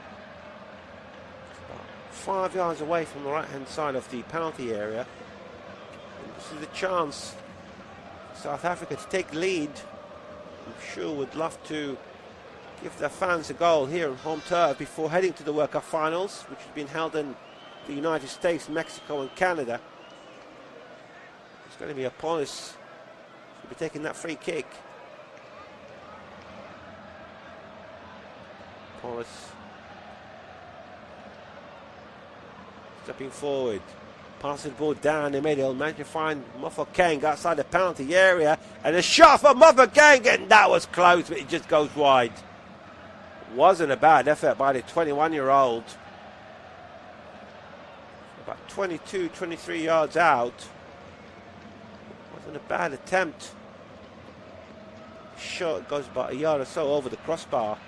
5 yards away from the right-hand side of the penalty area. And this is a chance for South Africa to take the lead. I'm sure would love to give their fans a goal here on home turf before heading to the World Cup finals, which has been held in the United States, Mexico and Canada. It's going to be Apolis who'll be taking that free kick. Apolis stepping forward, passing the ball down the middle, managed to find Mofokeng outside the penalty area, and a shot for Mofokeng, and that was close, but it just goes wide. Wasn't a bad effort by the 21-year-old. About 22, 23 yards out. Wasn't a bad attempt. Shot goes about a yard or so over the crossbar.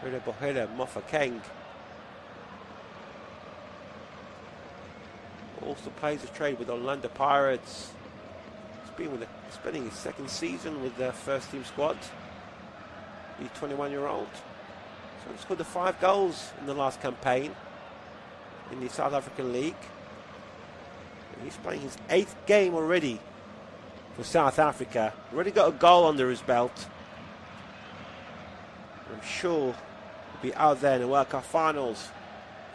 Hula Bohila, Mofa Keng. Also plays a trade with Orlando Pirates. He's been spending his second season with the first team squad. The 21-year-old. So he scored the 5 goals in the last campaign in the South African League. And he's playing his 8th game already for South Africa. Already got a goal under his belt. I'm sure he'll be out there in the World Cup finals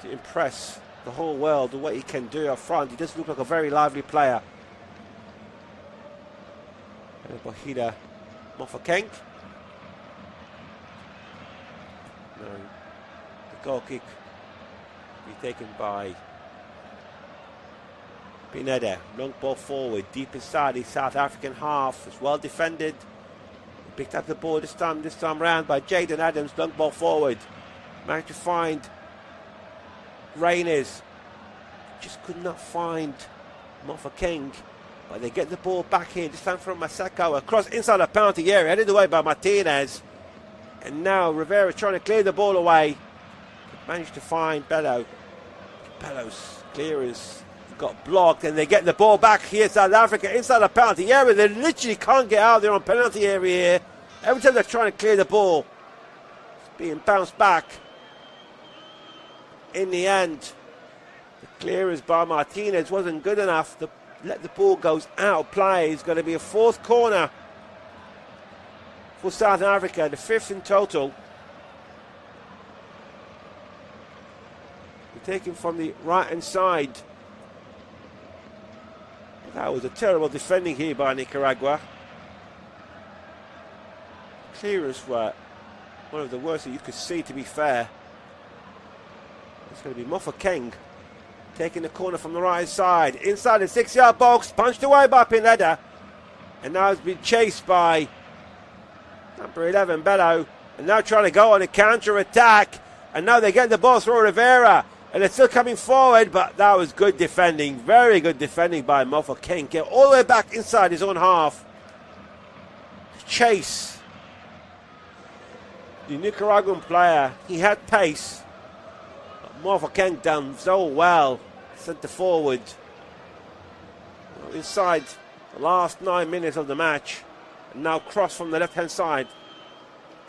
to impress the whole world with what he can do up front. He does look like a very lively player. Bohida Mofokeng. No, the goal kick will be taken by Pineda. Long ball forward, deep inside the South African half. It's well defended. He picked up the ball this time round by Jaden Adams. Long ball forward. Managed to find Rainers. Just could not find Mofokeng. But they get the ball back here, this time from Masako, across inside the penalty area, headed away by Martinez. And now Rivera trying to clear the ball away. Managed to find Bello. Bello's clearance got blocked, and they get the ball back here, South Africa, inside the penalty area. They literally can't get out there on penalty area here. Every time they're trying to clear the ball, it's being bounced back. In the end, the clearance by Martinez wasn't good enough. Let the ball goes out of play. It's going to be a 4th corner for South Africa, the 5th in total. We're taking from the right hand side. That was a terrible defending here by Nicaragua. Clearance were one of the worst that you could see, to be fair. It's going to be Mofokeng taking the corner from the right side. Inside the 6-yard box. Punched away by Pineda. And now it's been chased by number 11, Bello. And now trying to go on a counter-attack. And now they get the ball through Rivera. And they're still coming forward. But that was good defending. Very good defending by Mofokeng. Get all the way back inside his own half. Chase the Nicaraguan player. He had pace. Mofokeng done so well. Centre forward. Well, inside the last 9 minutes of the match. And now cross from the left hand side.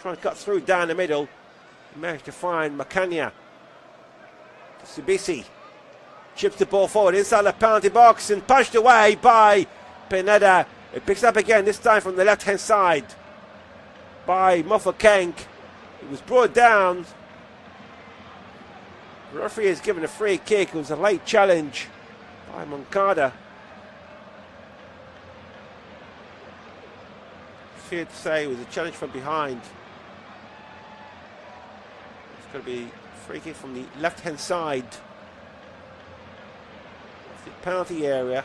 Trying to cut through down the middle. He managed to find Makanya. Sibisi chips the ball forward inside the penalty box and punched away by Pineda. It picks up again, this time from the left hand side by Mofokeng. It was brought down. The referee has given a free kick. It was a late challenge by Moncada. Fair to say it was a challenge from behind. It's going to be a free kick from the left hand side of the penalty area.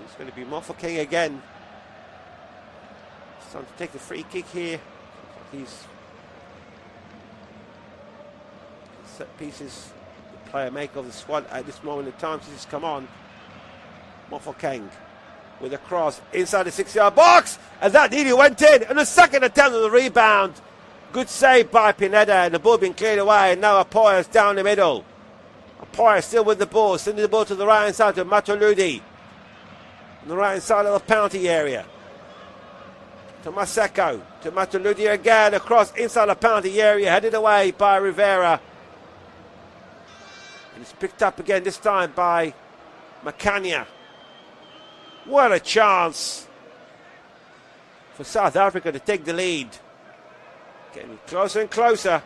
It's going to be Mofokeng again. It's time to take the free kick here. He's set pieces, the player make of the squad at this moment in time since he's come on. Mofokeng with a cross inside the 6-yard box, and that nearly went in. And the second attempt on the rebound. Good save by Pineda, and the ball being cleared away, and now Apoya's down the middle. Apoya still with the ball, sending the ball to the right hand side to Matoludi. On the right hand side of the penalty area. To Maseko, to Matoludi again, across inside the penalty area, headed away by Rivera. And it's picked up again, this time by Makanya. What a chance for South Africa to take the lead. Getting closer and closer.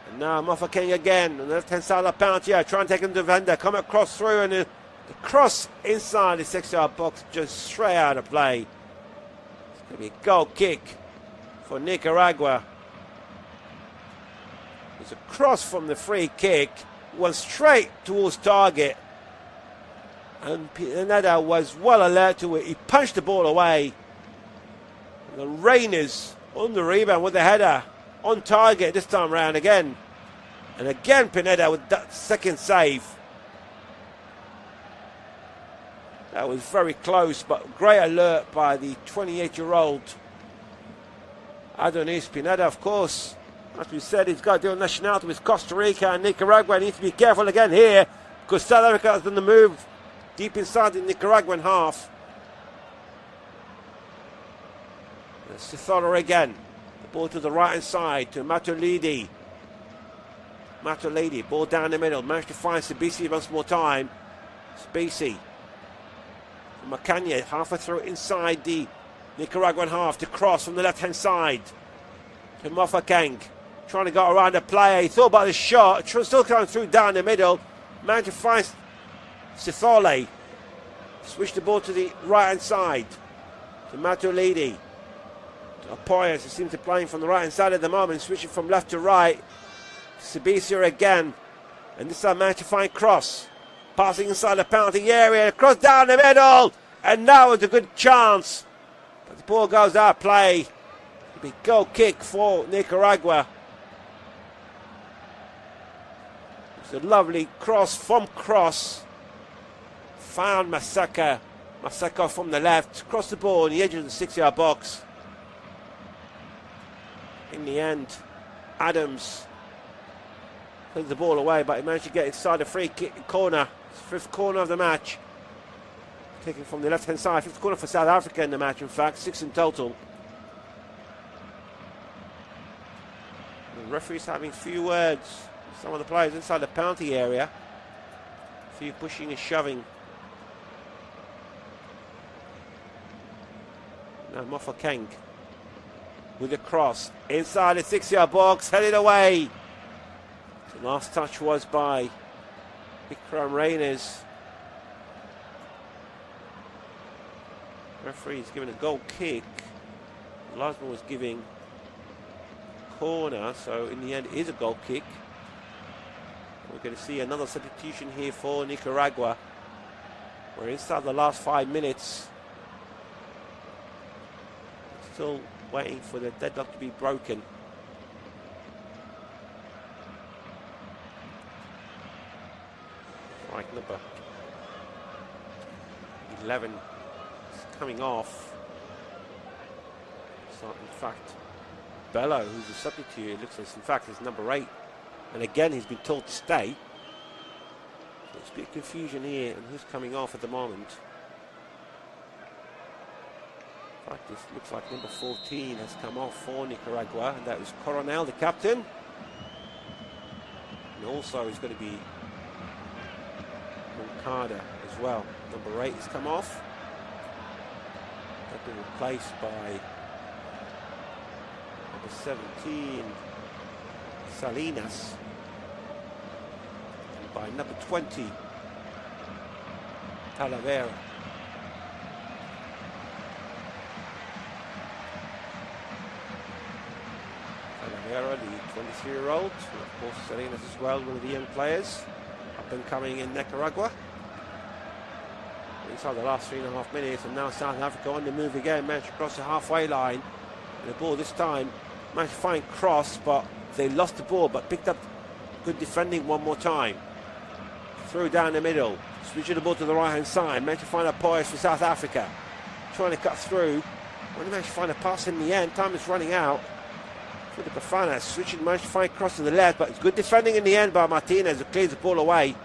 And now Mofokeng again on the left-hand side of the penalty area, trying to take him to the defender, come across through, and the cross inside the 6-yard box, just straight out of play. It's going to be a goal kick for Nicaragua. There's a cross from the free kick, went straight towards target. And Pineda was well alert to it. He punched the ball away. And the Rainers on the rebound with the header on target this time round again. And again, Pineda with that second save. That was very close, but great alert by the 28-year-old Adonis Pineda, of course. As we said, he's got dual nationality with Costa Rica and Nicaragua. He needs to be careful again here, because South Africa has done the move deep inside the Nicaraguan half. Sithora again. The ball to the right-hand side to Matulidi. Matulidi, ball down the middle. Managed to find Sabisi once more time. Sabisi. Macanya halfway through inside the Nicaraguan half to cross from the left-hand side to Mofokeng. Trying to go around the player. He thought about the shot. Still coming through down the middle. Managed to find Sithole. Switch the ball to the right-hand side to Matulidi. Apoyas, who seems to be playing from the right-hand side at the moment, switching from left to right. Sabisia again. And this time managed to find Cross. Passing inside the penalty area. Cross down the middle. And now it's a good chance. But the ball goes out of play. It'll be goal kick for Nicaragua. It's a lovely cross from Cross. Found Masaka. Masaka from the left. Crossed the ball on the edge of the 6-yard box. In the end, Adams took the ball away, but he managed to get inside the free kick corner. Fifth corner of the match. Taken from the left-hand side. Fifth corner for South Africa in the match, in fact. 6 in total. The referee's having few words with some of the players inside the penalty area. A few pushing and shoving. Now Mofokeng with the cross inside the 6-yard box, headed away. The last touch was by Vikram Reyners. Referee is giving a goal kick. The last one was giving corner, so in the end it is a goal kick. We're going to see another substitution here for Nicaragua. We're inside the last 5 minutes. Still waiting for the deadlock to be broken. Right, number 11 is coming off. So in fact, Bello, who's a substitute, it looks as in fact is number 8. And again, he's been told to stay. So there's a bit of confusion here and who's coming off at the moment. In fact, this looks like number 14 has come off for Nicaragua, and that was Coronel, the captain. And also he's going to be Moncada as well. Number 8 has come off. That's been replaced by number 17, Salinas, and by number 20, Talavera. Talavera, the 23-year-old, and of course Salinas as well, one of the young players up and coming in Nicaragua. Inside the last 3.5 minutes, and now South Africa on the move again, managed to cross the halfway line. And the ball this time managed to find Cross, but they lost the ball, but picked up good defending one more time. Through down the middle, switching the ball to the right hand side, managed to find a poise for South Africa. Trying to cut through. When they managed to find a pass in the end, time is running out. For the Bafana, switching, managed to find Cross to the left, but it's good defending in the end by Martinez, who clears the ball away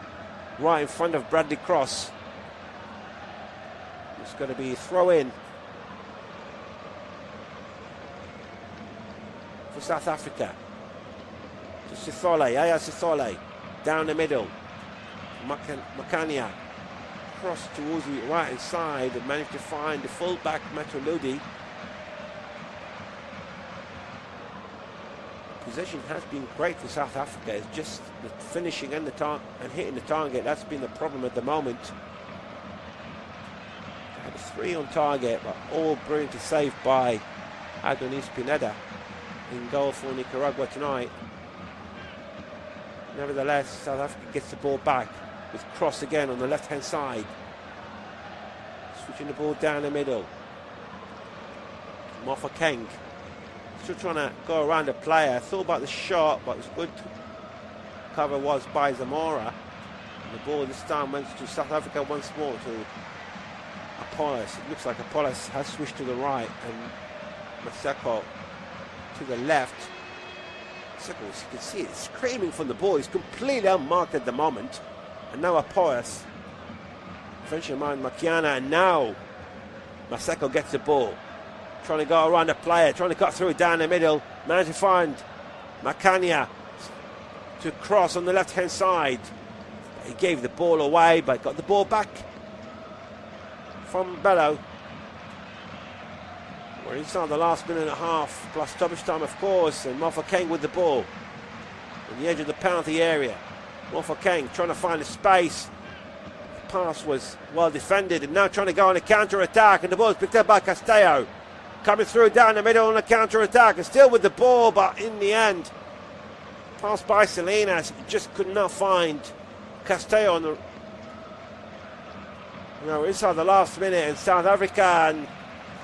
right in front of Bradley Cross. It's going to be a throw in for South Africa. To Sithole, Yaya Sithole, down the middle. Makania cross towards the right hand side and managed to find the fullback Matuludi. Possession has been great for South Africa. It's just the finishing and and hitting the target that's been the problem at the moment. They had 3 on target, but all brilliantly saved by Adonis Pineda in goal for Nicaragua tonight. Nevertheless, South Africa gets the ball back with Cross again on the left-hand side. Switching the ball down the middle. Mofokeng. Still trying to go around the player. Thought about the shot, but it was good cover was by Zamora. And the ball this time went to South Africa once more to Apollos. It looks like Apollos has switched to the right and Maseko to the left. Maseko, as you can see, it's screaming from the ball. He's completely unmarked at the moment. And now Apollos, Frenchman Makiana, and now Maseko gets the ball. Trying to go around the player, trying to cut through down the middle. Managed to find Makania to cross on the left-hand side. He gave the ball away, but got the ball back from Bello. We're inside the last minute and a half, plus stoppage time, of course, and Mofokeng with the ball on the edge of the penalty area. Mofokeng trying to find a space. The pass was well defended, and now trying to go on a counter-attack, and the ball is picked up by Castello. Coming through down the middle on a counter-attack, and still with the ball, but in the end, passed by Salinas, just could not find Castello on the... inside the last minute, and South Africa, and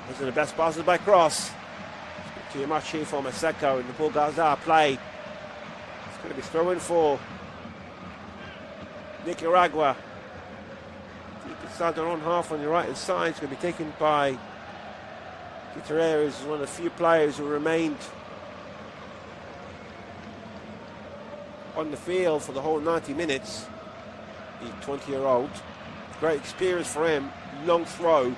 those are the best passes by Cross. Too much here for Maseko, and the ball goes out of play. It's going to be thrown for Nicaragua. Deep inside their own half on the right hand side. It's going to be taken by Gutierrez, is one of the few players who remained on the field for the whole 90 minutes. The 20-year-old. Great experience for him. Long throw.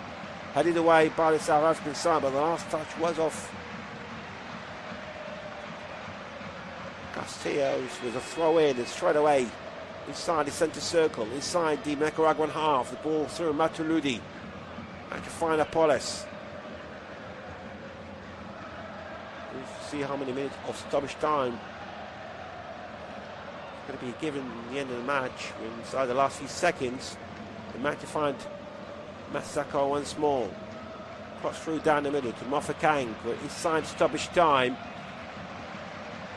Headed away by the South African side, but the last touch was off Castillo. Was a throw in and straight away inside the centre circle, inside the Nicaraguan half. The ball through Matuludi. And to find Apollos. We'll see how many minutes of stoppage time is going to be given at the end of the match. We're inside the last few seconds. The match to find Maseko once more. Cross through down the middle to Mofokeng. We're inside stoppage time.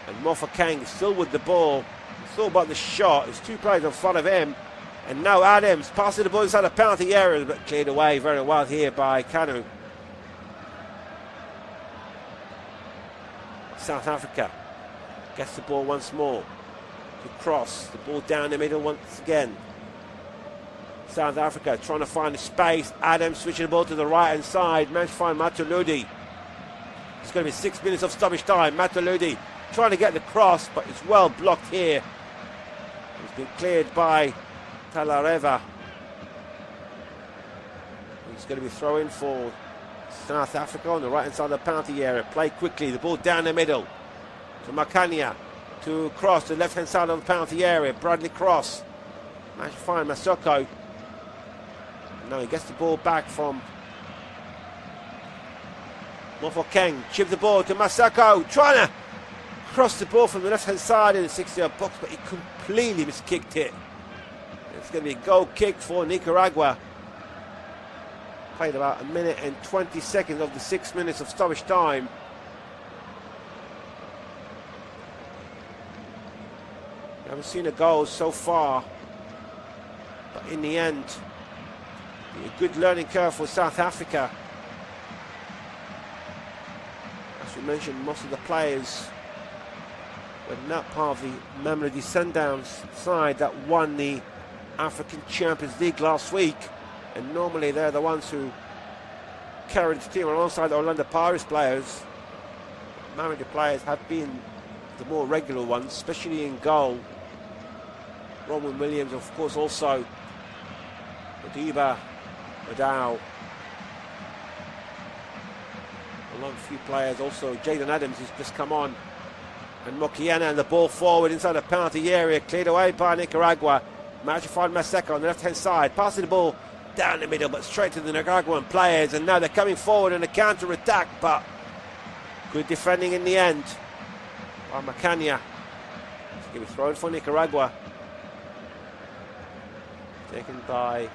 And Mofokeng still with the ball. It's all about the shot. There's two players in front of him. And now Adams passing the ball inside the penalty area, but cleared away very well here by Kanu. South Africa gets the ball once more to Cross. The ball down the middle once again. South Africa trying to find a space. Adams switching the ball to the right hand side. Managed to find Matuludi. It's going to be 6 minutes of stoppage time. Matuludi trying to get the cross, but it's well blocked here. It's been cleared by Talareva. He's going to be throwing for South Africa on the right hand side of the penalty area. Play quickly. The ball down the middle to Makania. To Cross to the left hand side of the penalty area. Bradley Cross. Managed to find Maseko. Now he gets the ball back from Mofokeng. Chip the ball to Maseko. Trying to cross the ball from the left-hand side in the 60-yard box, but he completely miskicked it. It's going to be a goal kick for Nicaragua. Played about 1 minute and 20 seconds of the 6 minutes of stoppage time. We haven't seen a goal so far, but in the end, a good learning curve for South Africa. As we mentioned, most of the players were not part of the Mamelodi Sundowns side that won the African Champions League last week, and normally they're the ones who carried the team alongside the Orlando Pirates players. Mamelodi players have been the more regular ones, especially in goal. Roman Williams, of course, also Madiba, Madao, along a few players. Also Jaden Adams has just come on, and Mokiena, and the ball forward inside the penalty area, cleared away by Nicaragua. Managed to find Maseko on the left hand side, passing the ball down the middle but straight to the Nicaraguan players, and now they're coming forward in a counter attack, but good defending in the end by Makania. It's going to be thrown for Nicaragua, taken by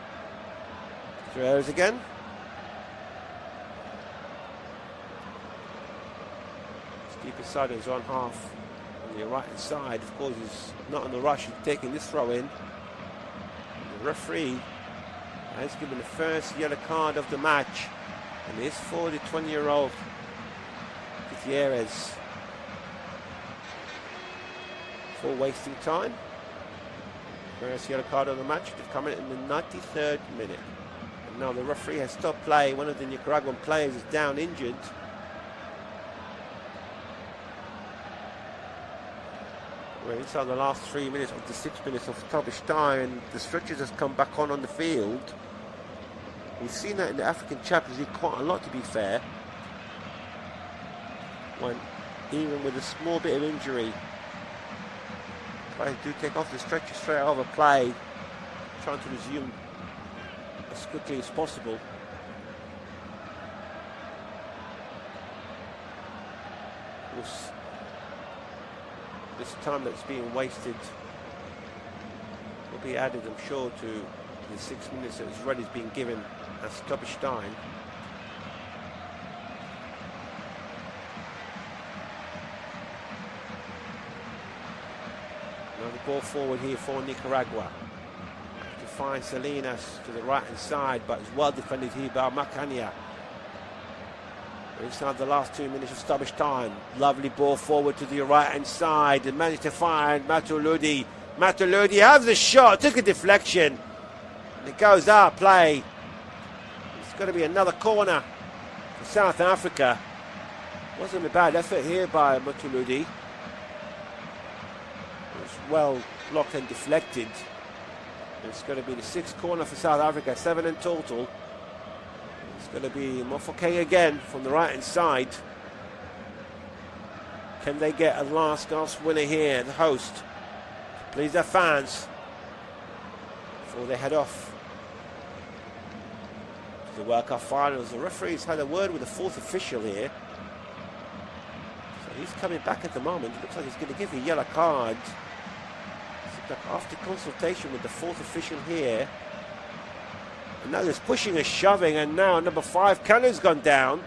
Gutierrez again. Deep inside his own half on the right hand side. Of course, he's not in the rush of taking this throw in. And the referee has given the first yellow card of the match, and it's for the 20-year-old Gutierrez for wasting time. First yellow card of the match to come in the 93rd minute. And now the referee has stopped play. One of the Nicaraguan players is down injured. We're inside the last 3 minutes of the 6 minutes of stoppage time, and the stretchers has come back on the field. We've seen that in the African Champions League quite a lot, to be fair. When even with a small bit of injury, players do take off the stretcher straight out of a play, trying to resume as quickly as possible. Of course, this time that's being wasted will be added, I'm sure, to the 6 minutes that Israel is being given as stoppage time. Now the ball forward here for Nicaragua. To find Salinas to the right hand side, but it's well defended here by Macania. Inside the last 2 minutes of stoppage time. Lovely ball forward to the right hand side and managed to find Matuludi. Matuludi has the shot, took a deflection. And it goes out play. It's going to be another corner for South Africa. Wasn't a bad effort here by Matuludi. It was well blocked and deflected. It's going to be the 6th corner for South Africa, 7 in total. It's going to be Mofokeng again from the right hand side. Can they get a last gasp winner here, the host, to please their fans before they head off to the World Cup finals? The referee's had a word with the 4th official here. So he's coming back at the moment. It looks like he's going to give a yellow card. After consultation with the 4th official here. And now there's pushing and shoving, and now number 5, Cano's gone down.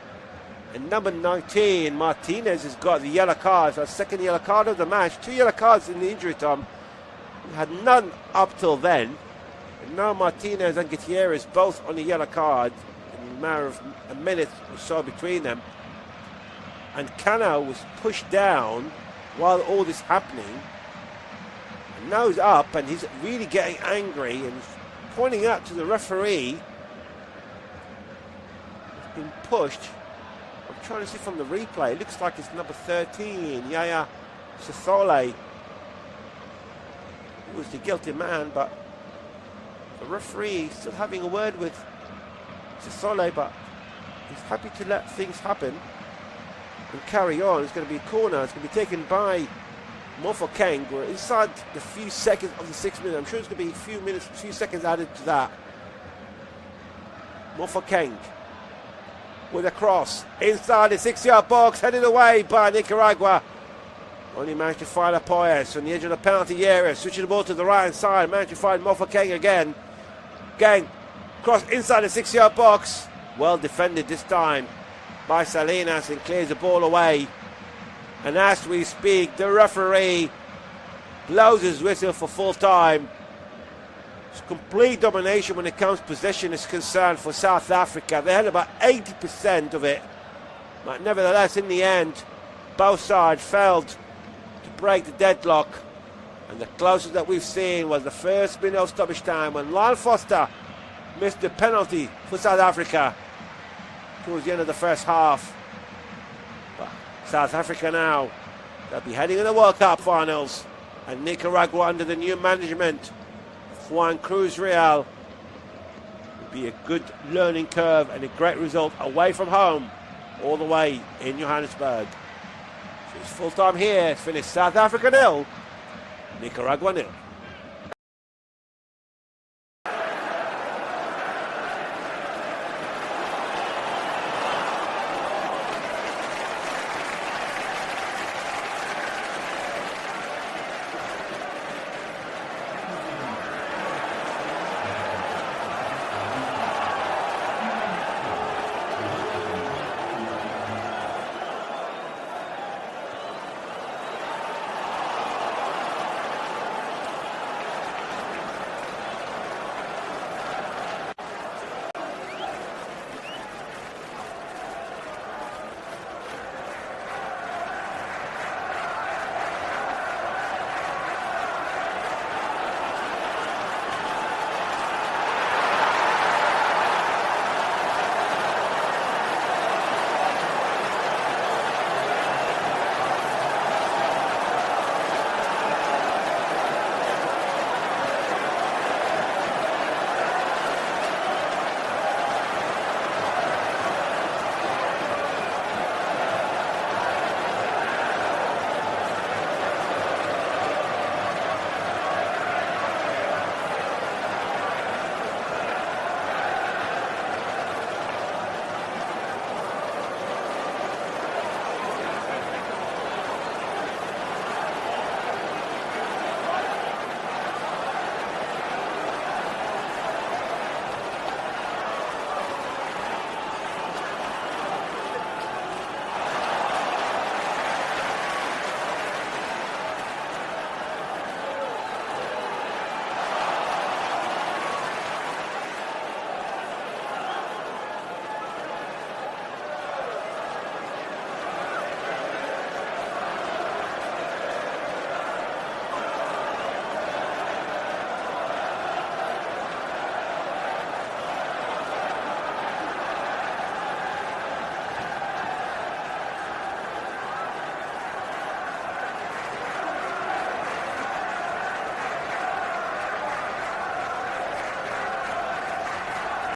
And number 19, Martinez, has got the yellow card. So 2nd yellow card of the match. 2 yellow cards in the injury time. We had none up till then. And now Martinez and Gutierrez both on the yellow card in a matter of a minute or so between them. And Cano was pushed down while all this happening. And now he's up and he's really getting angry and pointing out to the referee. He's been pushed. I'm trying to see from the replay. It looks like it's number 13, Yaya Sithole. He was the guilty man, but the referee still having a word with Sithole, but he's happy to let things happen and carry on. It's going to be a corner. It's going to be taken by Mofokeng. We're inside the few seconds of the 6 minutes. I'm sure it's going to be a few minutes, a few seconds added to that. Mofokeng with a cross inside the 6-yard box, headed away by Nicaragua. Only managed to find Apoyes on the edge of the penalty area, switching the ball to the right hand side, managed to find Mofokeng again. Gang cross inside the 6-yard box, well defended this time by Salinas, and clears the ball away. And as we speak, the referee blows his whistle for full time. It's complete domination when it comes to possession is concerned for South Africa. They had about 80% of it. But nevertheless, in the end, both sides failed to break the deadlock. And the closest that we've seen was the first minute of stoppage time when Lyle Foster missed the penalty for South Africa towards the end of the first half. South Africa now, they'll be heading in the World Cup finals, and Nicaragua under the new management, Juan Cruz Real, will be a good learning curve and a great result away from home, all the way in Johannesburg. So it's full time here. It's finished South Africa 0, Nicaragua 0.